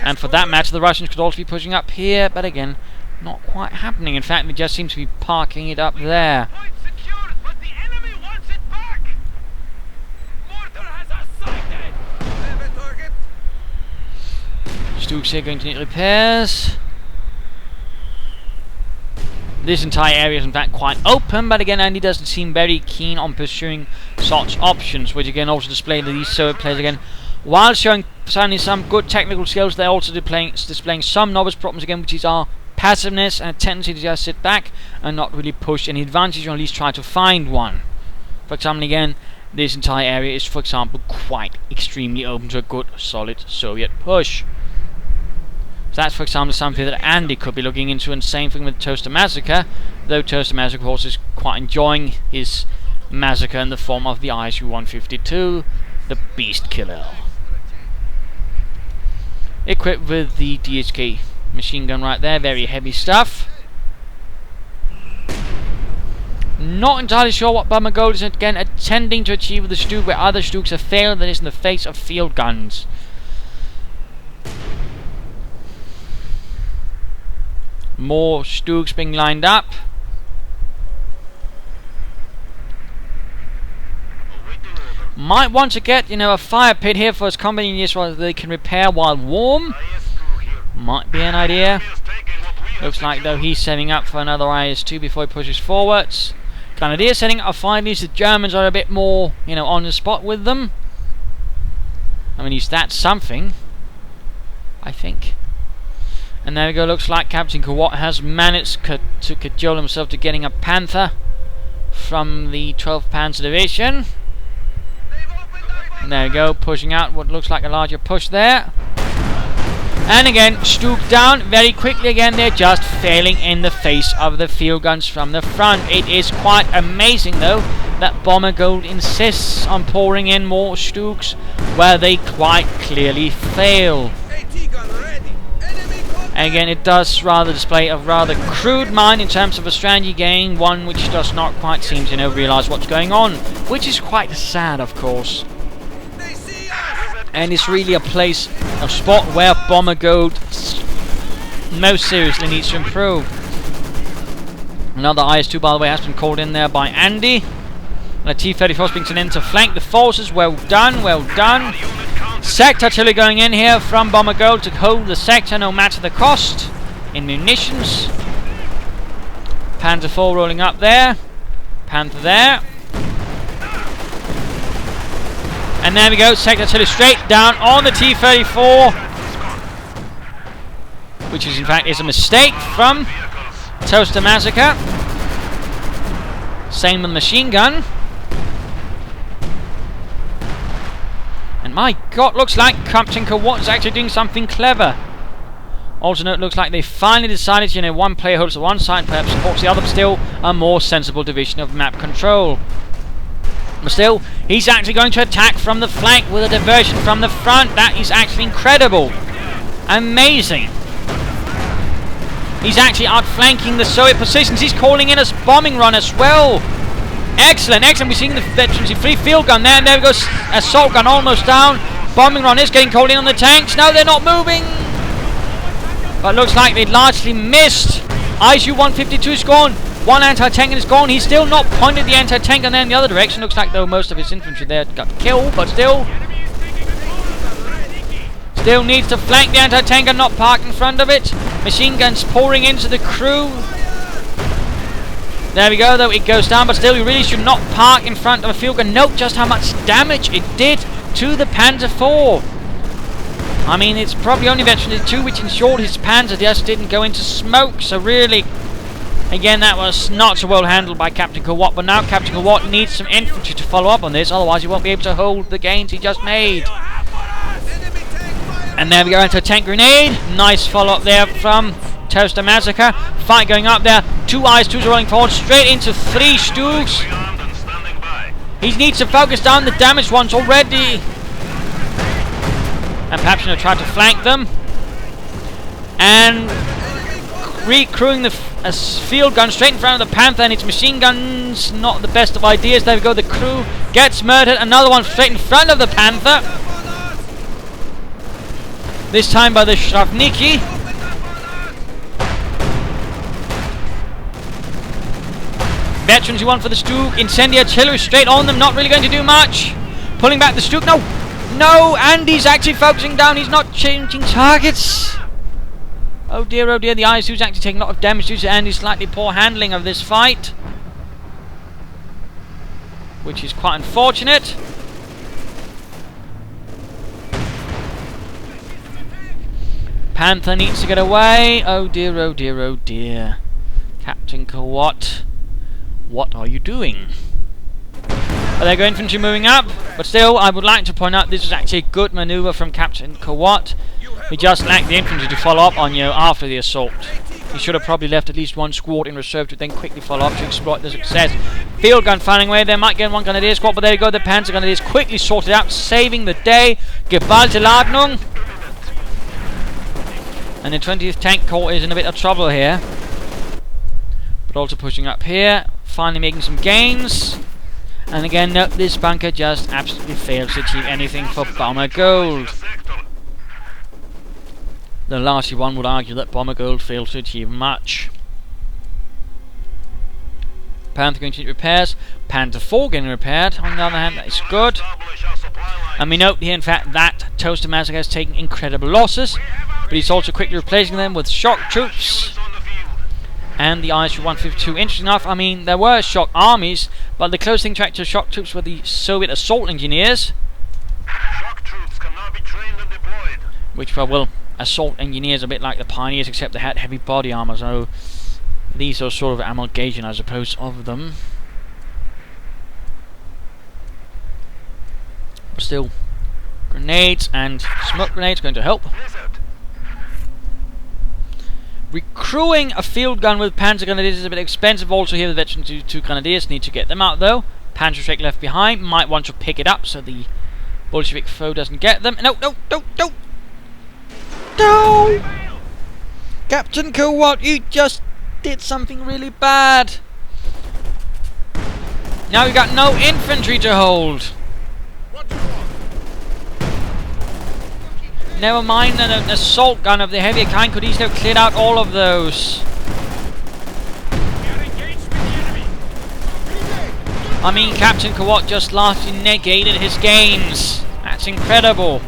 And for that matter, the Russians could also be pushing up here, but again, not quite happening. In fact, they just seem to be parking it up there. Point secured, but the enemy wants it back! Mortar has us sighted! Have a target. Stugs here going to need repairs. This entire area is in fact quite open, but again Andy doesn't seem very keen on pursuing such options, which again also display that these Soviet players again, while showing certainly some good technical skills, they're also displaying some novice problems again, which is our passiveness and a tendency to just sit back and not really push any advantage, or at least try to find one. For example, again, this entire area is, for example, quite extremely open to a good solid Soviet push. So that's, for example, something that Andy could be looking into, and same thing with Toastermassacre, though Toastermassacre, of course, is quite enjoying his massacre in the form of the ISU-152, the Beast Killer. Equipped with the DHK Machine gun right there, very heavy stuff. Not entirely sure what Bombergolde is again attempting to achieve with the Stug, where other Stugs have failed, that is in the face of field guns. More Stugs being lined up. Might want to get, a fire pit here for his combat units so they can repair while warm. Might be an idea. Looks like though he's setting up for another IS-2 before he pushes forwards. Grenadier setting up a fire. At least the Germans are a bit more, on the spot with them. I mean, that's something, I think. And there we go. Looks like Captaincohwhat has managed to cajole himself to getting a Panther from the 12th Panzer Division. And there we go, pushing out what looks like a larger push there. And again, Stug down very quickly again. They're just failing in the face of the field guns from the front. It is quite amazing though that Bombergolde insists on pouring in more Stugs where they quite clearly fail. Again, it does rather display a rather crude mind in terms of a strategy game, one which does not quite seem to realise what's going on, which is quite sad, of course. And it's really a spot where Bombergolde most seriously needs to improve. Another IS-2, by the way, has been called in there by Andy. And a T-34 being sent in to flank the forces. Well done, well done. Sector artillery going in here from Bombergolde to hold the sector no matter the cost in munitions. Panzer 4 rolling up there. Panther there. And there we go, sector artillery straight down on the T-34, which is in fact a mistake from Toastermassacre. Same with machine gun. And my god, looks like Captaincohwhat is actually doing something clever. Also note, looks like they finally decided, one player holds to one side and perhaps supports the other, but still a more sensible division of map control. But still, he's actually going to attack from the flank with a diversion from the front. That is actually incredible. Amazing. He's actually outflanking the Soviet positions. He's calling in a bombing run as well. Excellent, excellent. We're seeing the infantry field gun there. And there we go. Assault gun almost down. Bombing run is getting called in on the tanks. No, they're not moving. But looks like they largely missed. ISU-152 is gone. One anti-tank is gone. He's still not pointed the anti-tank gun there in the other direction. Looks like though most of his infantry there got killed, but still needs to flank the anti-tank gun, not park in front of it. Machine guns pouring into the crew. There we go though, it goes down, but still you really should not park in front of a field gun. Note just how much damage it did to the Panzer 4. I mean, it's probably only Infantrie 2 which ensured his Panzer just didn't go into smoke, so really, again, that was not so well handled by Captaincohwhat, but now Captaincohwhat needs some infantry to follow up on this, otherwise he won't be able to hold the gains he just made. And there we go, into a tank grenade. Nice follow-up there from Toastermassacre. Fight going up there. 2 IS-2s rolling forward, straight into 3 Stugs. He needs to focus down the damaged ones already. And perhaps try to flank them. And recrewing the field gun straight in front of the Panther, and its machine guns not the best of ideas. There we go, the crew gets murdered. Another one straight in front of the Panther, this time by the Shavniki. Veterans who won for the Stug. Incendiary artillery straight on them, not really going to do much. Pulling back the Stug. No, Andy's actually focusing down. He's not changing targets. Oh dear, the IS-2's actually taking a lot of damage due to Andy's slightly poor handling of this fight, which is quite unfortunate. Panther needs to get away. Oh dear. Captaincohwhat, what are you doing? But there go infantry moving up, but still, I would like to point out this was actually a good maneuver from Captaincohwhat. He just lacked the infantry to follow up on after the assault. He should have probably left at least one squad in reserve to then quickly follow up to exploit the success. Field gun firing away. They might get one grenadier squad, but there you go. The Panzer grenadiers quickly sorted out, saving the day. Geballte Ladnung. And the 20th Tank Corps is in a bit of trouble here. But also pushing up here. Finally making some gains. And again, no, this bunker just absolutely fails to achieve anything for Bombergolde. Though largely one would argue that Bombergolde failed to achieve much. Panther going to need repairs. Panther 4 getting repaired. On the other hand, that is good. And we note here, in fact, that Toastermassacre has taken incredible losses. But he's also quickly replacing them with shock troops. And the ISU 152. Interesting enough, I mean, there were shock armies, but the closest thing to actual shock troops were the Soviet assault engineers. Shock troops can now be trained and deployed. Which were, well, assault engineers, a bit like the pioneers, except they had heavy body armor, so these are sort of amalgamation, I suppose, of them. But still, grenades and smoke grenades going to help. Recruiting a field gun with Panzer Grenadiers is a bit expensive. Also here the veteran 2 Grenadiers need to get them out though. Panzer Strike left behind, might want to pick it up so the Bolshevik foe doesn't get them. No! Captaincohwhat, you just did something really bad. Now we've got no infantry to hold. Never mind, an assault gun of the heavier kind could easily have cleared out all of those. I mean, Captaincohwhat just largely negated his gains. That's incredible.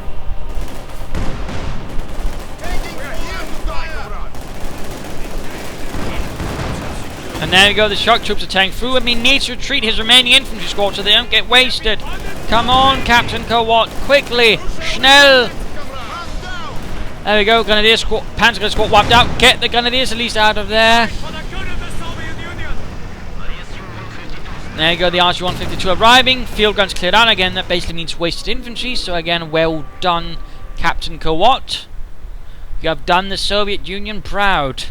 And there we go, the shock troops are tearing through him. He needs to retreat his remaining infantry squad so they don't get wasted. Come on, Captaincohwhat, quickly, schnell. There we go, Grenadier squad, Panzer Grenadier squad wiped out. Get the Grenadiers at least out of there. There you go, the ISU 152 arriving. Field guns cleared out again. That basically means wasted infantry. So again, well done, Captaincohwhat. You have done the Soviet Union proud.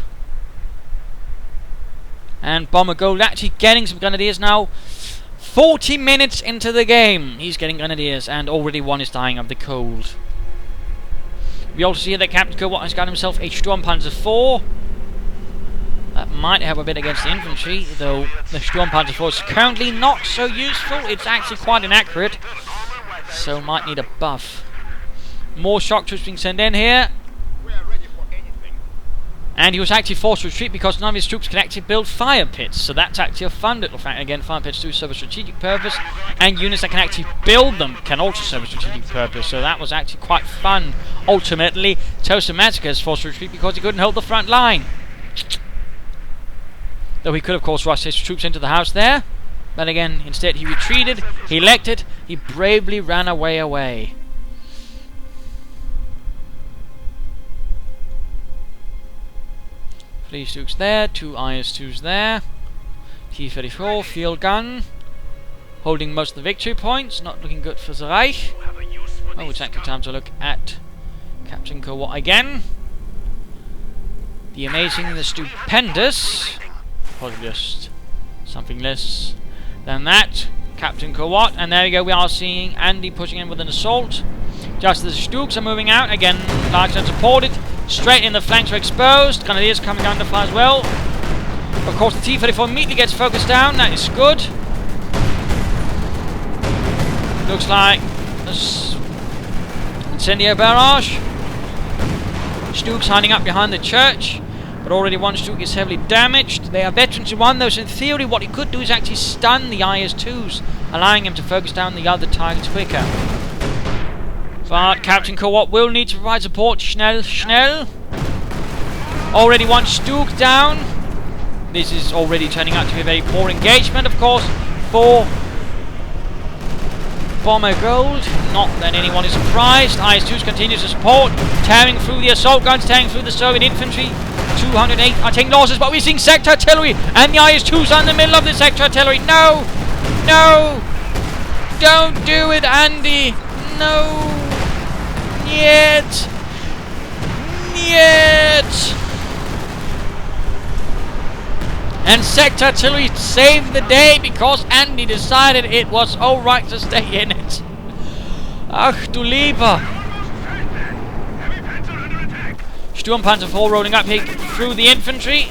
And Bombergolde actually getting some Grenadiers now. 40 minutes into the game, he's getting Grenadiers, and already one is dying of the cold. We also see that Captaincohwhat has got himself a Sturm Panzer 4. That might help a bit against the infantry, though the Sturm Panzer 4 is currently not so useful. It's actually quite inaccurate, so might need a buff. More shock troops being sent in here. And he was actually forced to retreat because none of his troops can actually build fire pits. So that's actually a fun little fact. Again, fire pits do serve a strategic purpose. And units that can actually build them can also serve a strategic purpose. So that was actually quite fun. Ultimately, Toastermassacre is forced to retreat because he couldn't hold the front line. Though he could, of course, rush his troops into the house there. But again, instead he retreated, he elected, he bravely ran away. Police Dukes there, 2 IS-2s there. T-34, field gun. Holding most of the victory points, not looking good for the Reich. Oh, it's actually time to look at Captaincohwhat again. The amazing, the stupendous. Probably just something less than that. Captaincohwhat, and there we go, we are seeing Andy pushing in with an assault. Just as the Stooks are moving out, again, largely unsupported. Straight in, the flanks are exposed. Grenadiers coming under fire as well. Of course, the T-34 immediately gets focused down. That is good. Looks like incendiary barrage. Stooks hiding up behind the church, but already one Stook is heavily damaged. They are veterans in one, though, so in theory what he could do is actually stun the IS-2s, allowing him to focus down the other targets quicker. But Captaincohwhat will need to provide support. Schnell. Already one Stook down. This is already turning out to be a very poor engagement, of course, for Bombergolde. Not that anyone is surprised. IS-2s continues to support, tearing through the assault guns, tearing through the Soviet infantry. 208 are taking losses, but we're seeing sector artillery, and the IS-2s are in the middle of the sector artillery. No! Don't do it, Andy! No! Yet! And sector artillery saved the day because Andy decided it was alright to stay in it. Ach du lieber. Sturmpanzer 4 rolling up here through the infantry,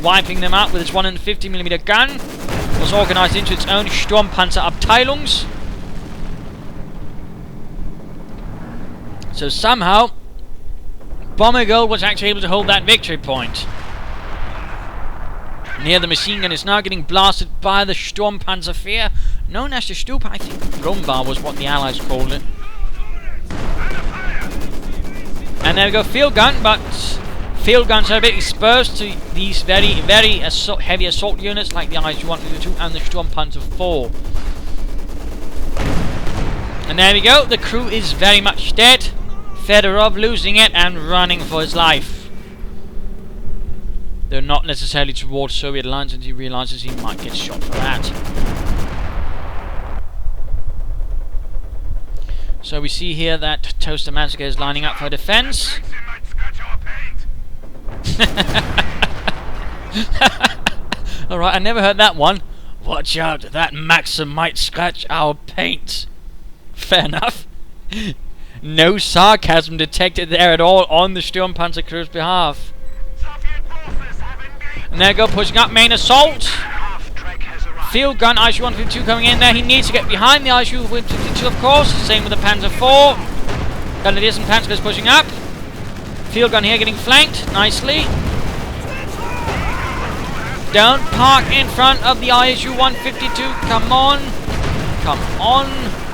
wiping them out with its 150mm gun. It was organised into its own Sturmpanzer Abteilungs. So somehow Bombergolde was actually able to hold that victory point. Near the machine gun is now getting blasted by the Sturmpanzer 4, known as the Stupa. I think Rumbar was what the Allies called it. And there we go, field gun, but field guns are a bit exposed to these very heavy assault units like the IS-152 and the Sturmpanzer 4. And there we go, the crew is very much dead. Fedorov losing it and running for his life. Though not necessarily towards Soviet lines, and he realizes he might get shot for that. So we see here that Toastermassacre is lining up for defense. Alright, I never heard that one. Watch out, that Maxim might scratch our paint. Fair enough. No sarcasm detected there at all on the Sturmpanzer crew's behalf. And there we go, pushing up, main assault. Field gun, ISU-152 coming in there. He needs to get behind the ISU-152, of course. Same with the Panzer 4. Grenadiers and Panzers pushing up. Field gun here getting flanked nicely. Don't park in front of the ISU-152. Come on. Come on,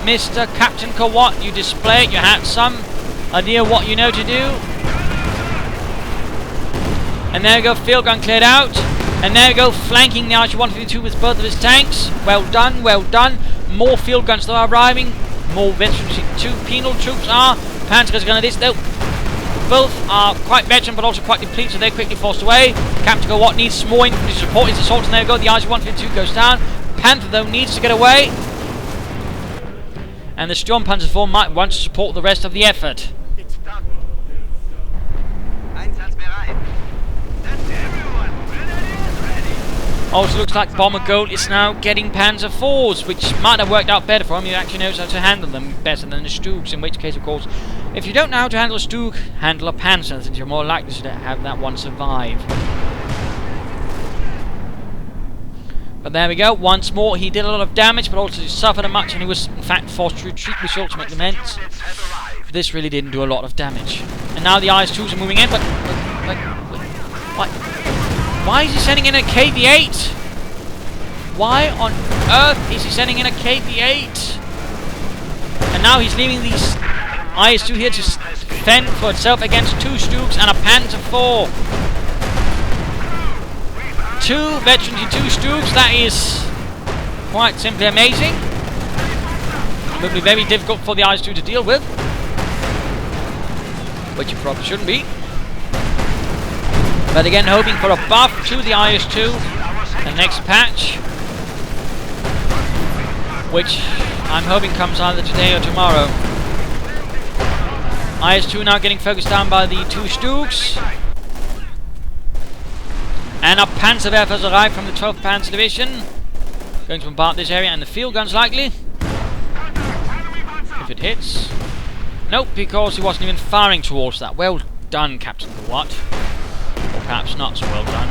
Mr. Captaincohwhat. You display it. You had some idea what you know to do. And there we go, field gun cleared out. And there we go, flanking the ISU-152 with both of his tanks. Well done, well done. More field guns are arriving. More veteran penal troops are. Panzers Grenadiers, though. Both are quite veteran but also quite depleted, so they're quickly forced away. Captaincohwhat needs some more infantry support. His assault, and there we go, the ISU-152 goes down. Panther, though, needs to get away. And the Sturmpanzer 4 might want to support the rest of the effort. It's done. Einsatzbereit. That's everyone. Grenadiers ready. Also looks like Bombergolde is now getting Panzer 4s, which might have worked out better for him. He actually knows how to handle them better than the Stugs, in which case, of course, if you don't know how to handle a Stug, handle a Panzer, since you're more likely to have that one survive. But there we go, once more he did a lot of damage, but also suffered much, and he was in fact forced to retreat, which ultimately meant this really didn't do a lot of damage. And now the IS-2s are moving in, but why is he sending in a KV-8? Why on earth is he sending in a KV-8? And now he's leaving these IS-2 here to fend for itself against two Stugs and a Panzer 4. Two veterans and two Stugs, that is quite simply amazing. It will be very difficult for the IS-2 to deal with, which it probably shouldn't be. But again, hoping for a buff to the IS-2 the next patch, which I'm hoping comes either today or tomorrow. IS-2 now getting focused down by the two Stugs. And a Panzerwerfer has arrived from the 12th Panzer Division. Going to bombard this area, and the field gun's likely. If it hits. Nope, because he wasn't even firing towards that. Well done, Captaincohwhat. Or perhaps not so well done.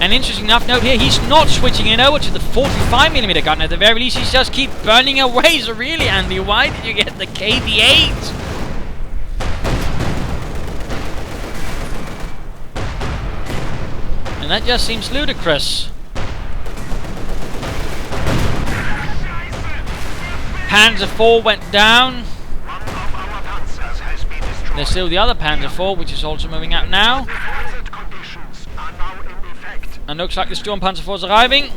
And interesting enough, note here, he's not switching it over to the 45mm gun. At the very least, he's just keep burning away. So really, Andy, why did you get the KV-8? And that just seems ludicrous. Panzer 4 went down. There's still the other Panzer 4, which is also moving out now. And looks like the Sturmpanzer 4 is arriving.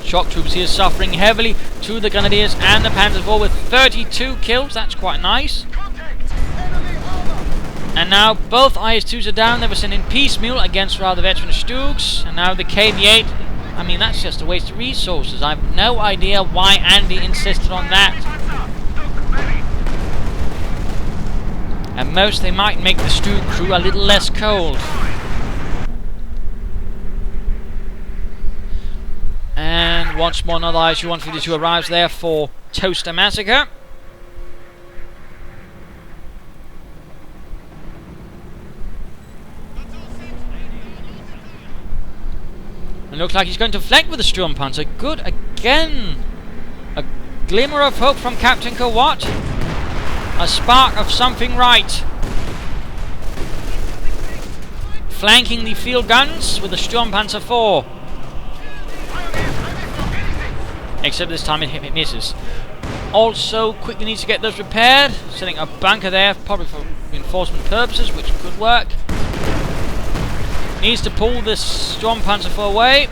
Shock troops here suffering heavily to the Grenadiers and the Panzer 4 with 32 kills. That's quite nice. And now both IS-2s are down. They were sent in piecemeal against rather veteran Stugs. And now the KV-8. I mean, that's just a waste of resources. I have no idea why Andy insisted on that. At most, they might make the Stug crew a little less cold. And Once more, another ISU-152 arrives there for Toastermassacre. And looks like he's going to flank with the Sturmpanzer. Good again. A glimmer of hope from Captaincohwhat. A spark of something right. Flanking the field guns with the Sturmpanzer 4. Except this time it misses. Also, quickly needs to get those repaired. Setting a bunker there, probably for reinforcement purposes, which could work. Needs to pull this Sturmpanzer 4 away.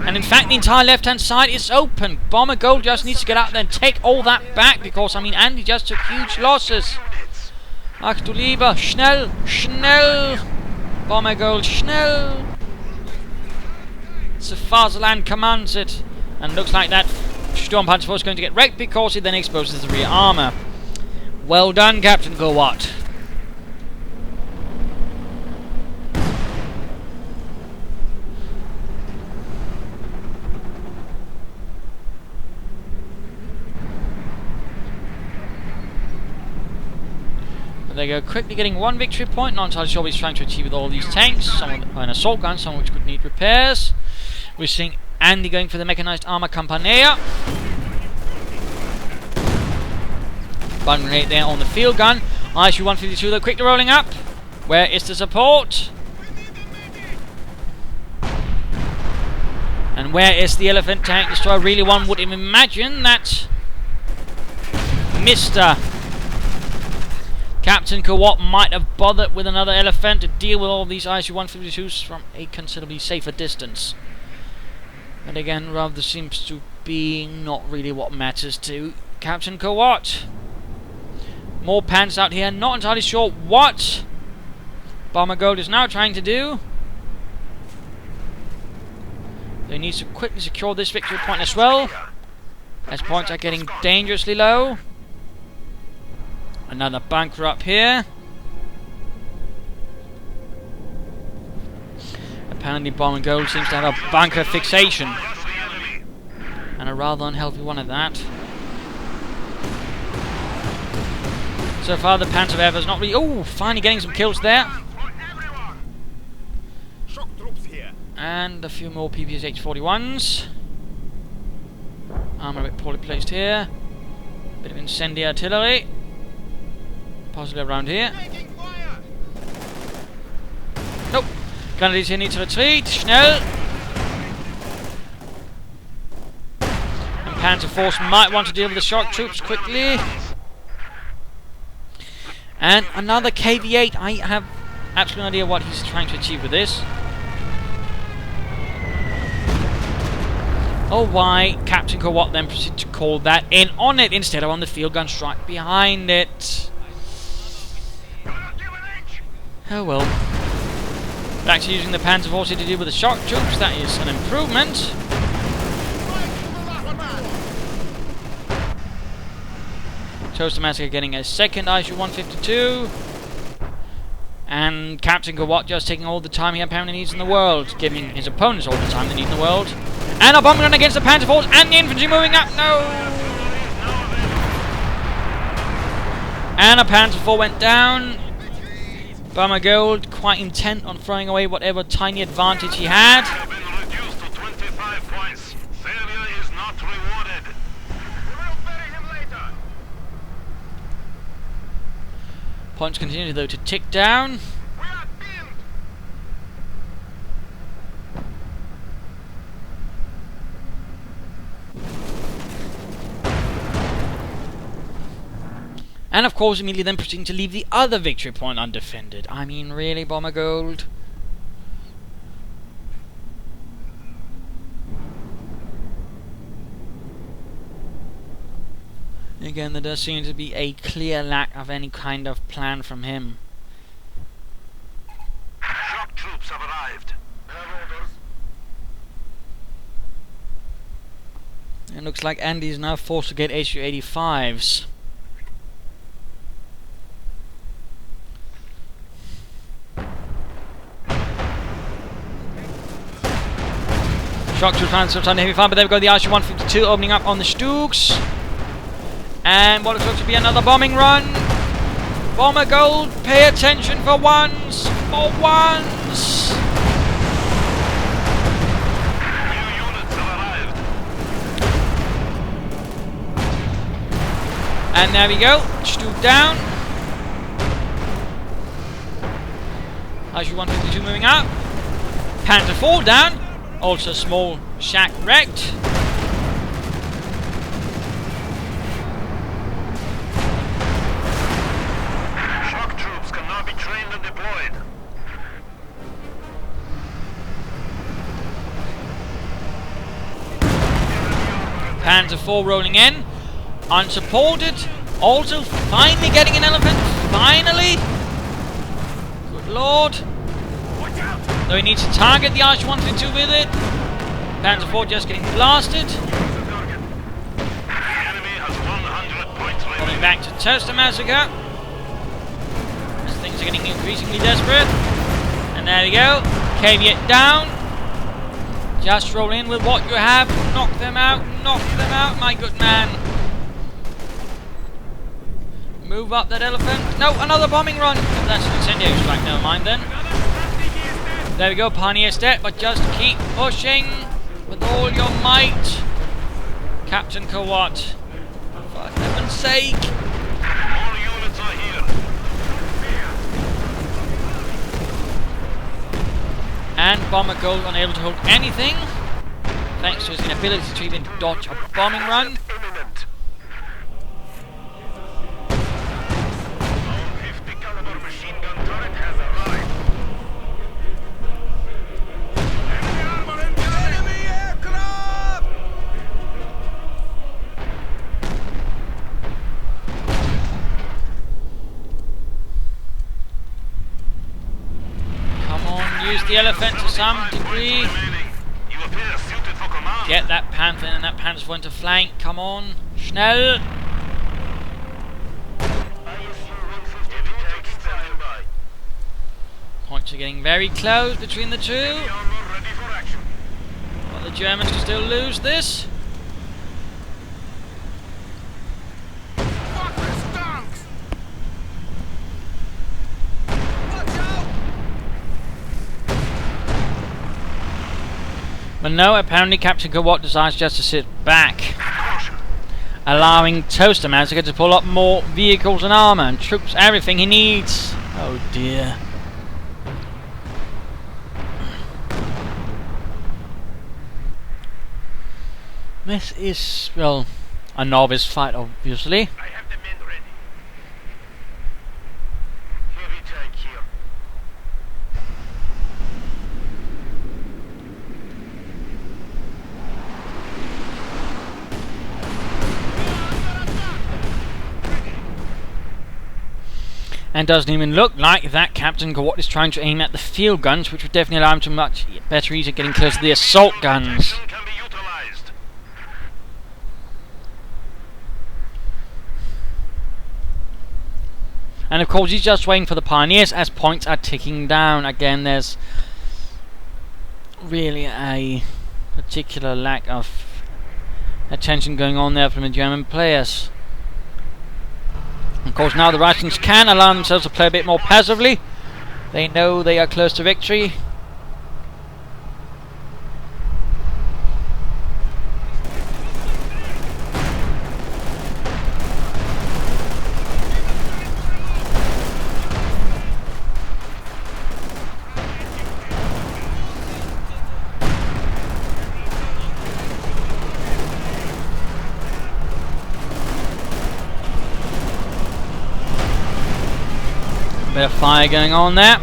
And in fact, the entire left-hand side is open. Bombergolde just needs to get out there and take all that back, because, I mean, Andy just took huge losses. Ach du lieber, schnell, schnell! Bombergolde, schnell! The Fatherland commands it. And looks like that Sturmpanzer 4 is going to get wrecked, because it then exposes the rear armour. Well done, Captaincohwhat. They go quickly getting one victory point. Not entirely sure what he's trying to achieve with all these tanks. Some an assault gun, some of which could need repairs. We're seeing Andy going for the mechanized armor Campanella. Button grenade there on the field gun. ISU-152 though quickly rolling up. Where is the support? And where is the elephant tank destroyer? Really, one would imagine that Mr. Captaincohwhat might have bothered with another elephant to deal with all these ISU-152s from a considerably safer distance. But again, rather seems to be not really what matters to Captaincohwhat. More pants out here, not entirely sure what Bombergolde is now trying to do. They need to quickly secure this victory point as well, as points are getting dangerously low. Another bunker up here. Apparently Bombergolde seems to have a bunker fixation. And a rather unhealthy one at that. So far the Panzers is not really... Oh, finally getting some kills there. And a few more PPSH-41s. Armor a bit poorly placed here. Bit of incendiary artillery. Possibly around here. Nope. Grenadiers here need to retreat. Schnell. And Panzer Force might want to deal with the shock troops quickly. And another KV-8. I have absolutely no idea what he's trying to achieve with this. Or why Captaincohwhat then proceeded to call that in on it instead of on the field gun strike behind it. Oh well. Back to using the Panzer Force to deal with the shock troops. That is an improvement. Toastermassacre getting a second ISU-152. And Captaincohwhat just taking all the time he apparently needs in the world, giving his opponents all the time they need in the world. And a bomb gun against the Panzer Force and the infantry moving up. No! And a Panzer 4 went down. Bombergolde quite intent on throwing away whatever tiny advantage he had. Points continue though to tick down. And of course immediately then proceeding to leave the other victory point undefended. I mean, really, Bombergolde? Again, there does seem to be a clear lack of any kind of plan from him. Shock troops have arrived. It looks like Andy is now forced to get HU-85s. Shock troops trying to heavy fire, but there we go, the RC-152 opening up on the Stooks. And what looks to be another bombing run. Bombergolde, pay attention for once! For once! New units have arrived. And there we go, Stook down. RC-152 moving up. Panzer 4 down. Also small shack wrecked. Shock troops can now be trained and deployed. Panzer 4 rolling in. Unsupported. Also finally getting an elephant. Finally. Good lord. Watch out! Though he needs to target the RC-152 with it. Panzer 4 just getting blasted. The enemy has 100 points Coming remaining. back to Toastermassacre. As things are getting increasingly desperate. And there we go. Caveat down. Just roll in with what you have. Knock them out. Knock them out, my good man. Move up that elephant. No, another bombing run. Oh, that's an incendiary strike. Never mind then. There we go. Pioneer step, but just keep pushing with all your might. Captaincohwhat. For heaven's sake. All units are here. And Bombergolde unable to hold anything, thanks to his inability to even dodge a bombing run. Imminent. Our 50 caliber machine gun turret has arrived. Enemy armor incoming! Enemy aircraft! Come on, use the elephant to some degree. Remaining. You appear suited for command. Get that panther and that panther's going to flank. Come on, Schnell. Points are getting very close between the two. But the Germans can still lose this. But no, apparently Captaincohwhat decides just to sit back, allowing Toastermassacre to pull up more vehicles and armour and troops, everything he needs. Oh dear. This is, well, a novice fight, obviously. I have the men ready. Heavy tank here. And doesn't even look like that Captaincohwhat is trying to aim at the field guns, which would definitely allow him to much better ease at getting close to the assault guns. Can be utilized. And of course he's just waiting for the Pioneers as points are ticking down. Again, there's really a particular lack of attention going on there from the German players. Of course now the Russians can allow themselves to play a bit more passively. They know they are close to victory. Bit of fire going on there.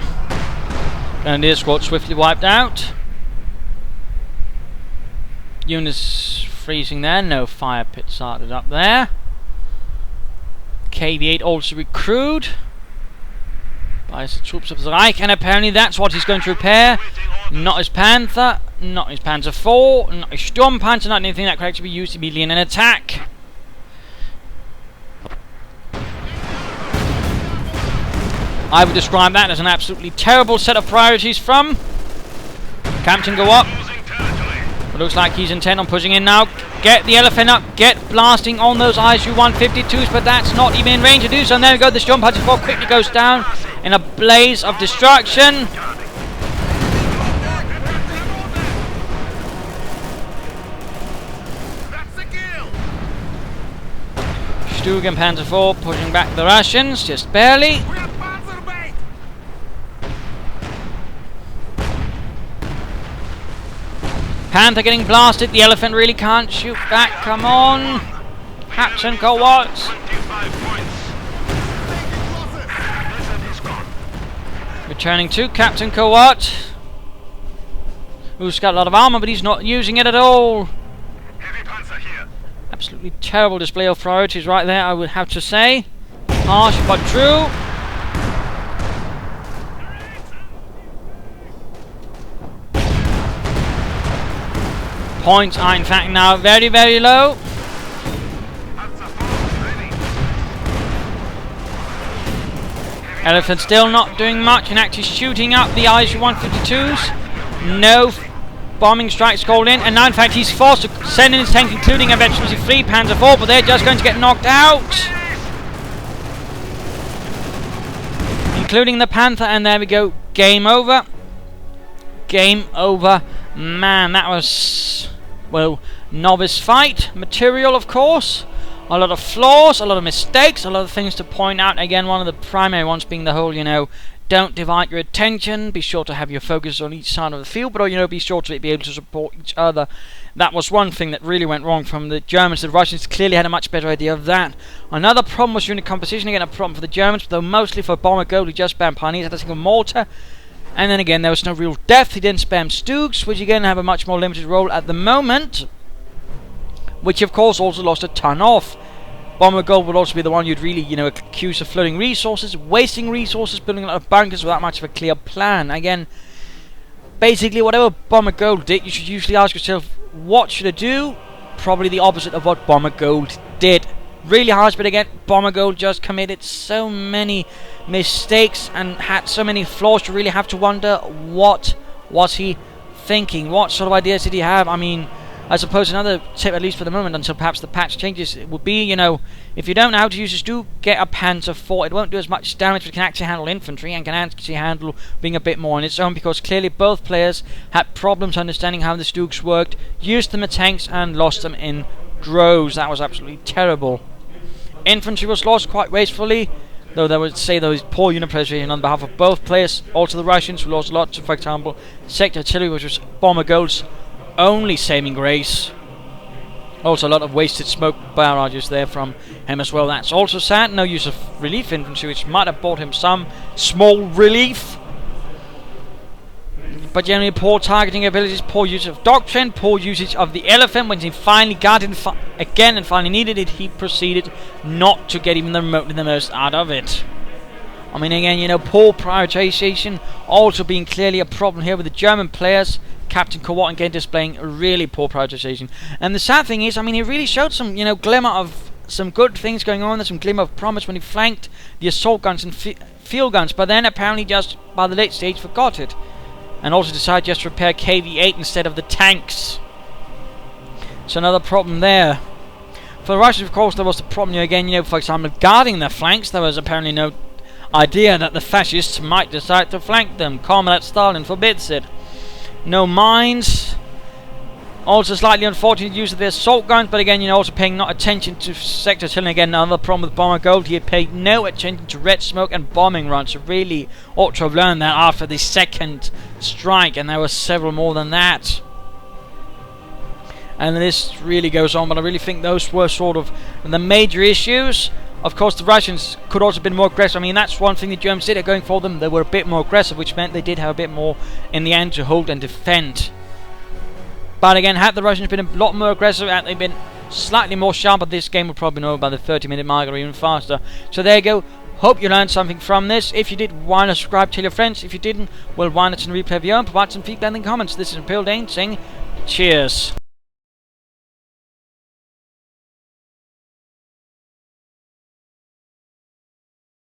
Grenadier squad swiftly wiped out. Units freezing there, no fire pit started up there. KV-8 also recruited by the troops of the Reich, and apparently that's what he's going to repair. Not his Panther, not his Panzer 4, not his Sturmpanzer, not anything that could actually be used immediately in an attack. I would describe that as an absolutely terrible set of priorities from Captaincohwhat. Losing territory. But Looks like he's intent on pushing in now. Get the elephant up. Get blasting on those ISU-152s, but that's not even in range to do so. And there we go. The Storm Puncher 4 quickly goes down in a blaze of destruction. Stug and Panzer 4 pushing back the Russians, just barely. Panther getting blasted. The elephant really can't shoot back. Come on, Captaincohwhat. Returning to Captaincohwhat, who's got a lot of armor, but he's not using it at all. Absolutely terrible display of priorities right there, I would have to say. Harsh but true. Points are in fact now very, very low. Elephant still not doing much and actually shooting up the ISU-152s. No bombing strikes called in, and now in fact he's forced to send in his tank, including eventually 3 Panzer 4, but they're just going to get knocked out, including the Panther, and there we go. Game over. Game over. Man, that was, well, novice fight material, of course. A lot of flaws, a lot of mistakes, a lot of things to point out. Again, one of the primary ones being the whole, don't divide your attention. Be sure to have your focus on each side of the field, but be sure to be able to support each other. That was one thing that really went wrong from the Germans. The Russians clearly had a much better idea of that. Another problem was unit composition. Again, a problem for the Germans, though mostly for Bombergolde, who just spammed Pioneers, had a single mortar. And then again, there was no real depth. He didn't spam Stugs, which again have a much more limited role at the moment, which of course also lost a ton off. Bombergolde would also be the one you'd really, accuse of flooding resources, wasting resources, building a lot of bunkers without much of a clear plan. Again, basically whatever Bombergolde did, you should usually ask yourself, what should I do? Probably the opposite of what Bombergolde did. Really harsh, but again, Bombergolde just committed so many mistakes and had so many flaws, you really have to wonder, what was he thinking? What sort of ideas did he have? I mean, I suppose another tip, at least for the moment, until perhaps the patch changes, it would be, if you don't know how to use this, do get a Panzer 4. It won't do as much damage, but it can actually handle infantry and can actually handle being a bit more on its own, because clearly both players had problems understanding how the Stugs worked, used them as tanks, and lost them in droves. That was absolutely terrible. Infantry was lost quite wastefully, though they would say there was poor unit preservation on behalf of both players. Also the Russians, who lost a lot, so for example, sector artillery, which was Bombergolde's only saving grace. Also a lot of wasted smoke barrages there from him as well. That's also sad. No use of relief infantry, which might have brought him some small relief. But generally poor targeting abilities, poor use of doctrine, poor usage of the elephant. When he finally got it again and finally needed it, he proceeded not to get even remotely the most out of it. I mean, again, poor prioritization also being clearly a problem here with the German players. Captaincohwhat again displaying a really poor prioritization. And the sad thing is, I mean, he really showed some, glimmer of some good things going on. There's some glimmer of promise when he flanked the assault guns and field guns, but then apparently just by the late stage forgot it. And also decided just to repair KV-8 instead of the tanks. So another problem there. For the Russians, of course, there was the problem again, for example, guarding their flanks. There was apparently no idea that the fascists might decide to flank them. Comrade Stalin forbids it. No mines. Also slightly unfortunate use of the assault guns, but again, also paying not attention to sector artillery. Again, another problem with Bombergolde. He had paid no attention to red smoke and bombing runs. So really ought to have learned that after the second strike, and there were several more than that. And this really goes on, but I really think those were sort of the major issues. Of course, the Russians could also have been more aggressive. I mean, that's one thing the Germans did going for them. They were a bit more aggressive, which meant they did have a bit more in the end to hold and defend. But again, had the Russians been a lot more aggressive, had they been slightly more sharp, this game would probably be over by the 30-minute mark or even faster. So there you go. Hope you learned something from this. If you did, why not subscribe, tell your friends. If you didn't, well, why not replay of your own, provide some feedback in the comments. This is Imperial Dane saying cheers.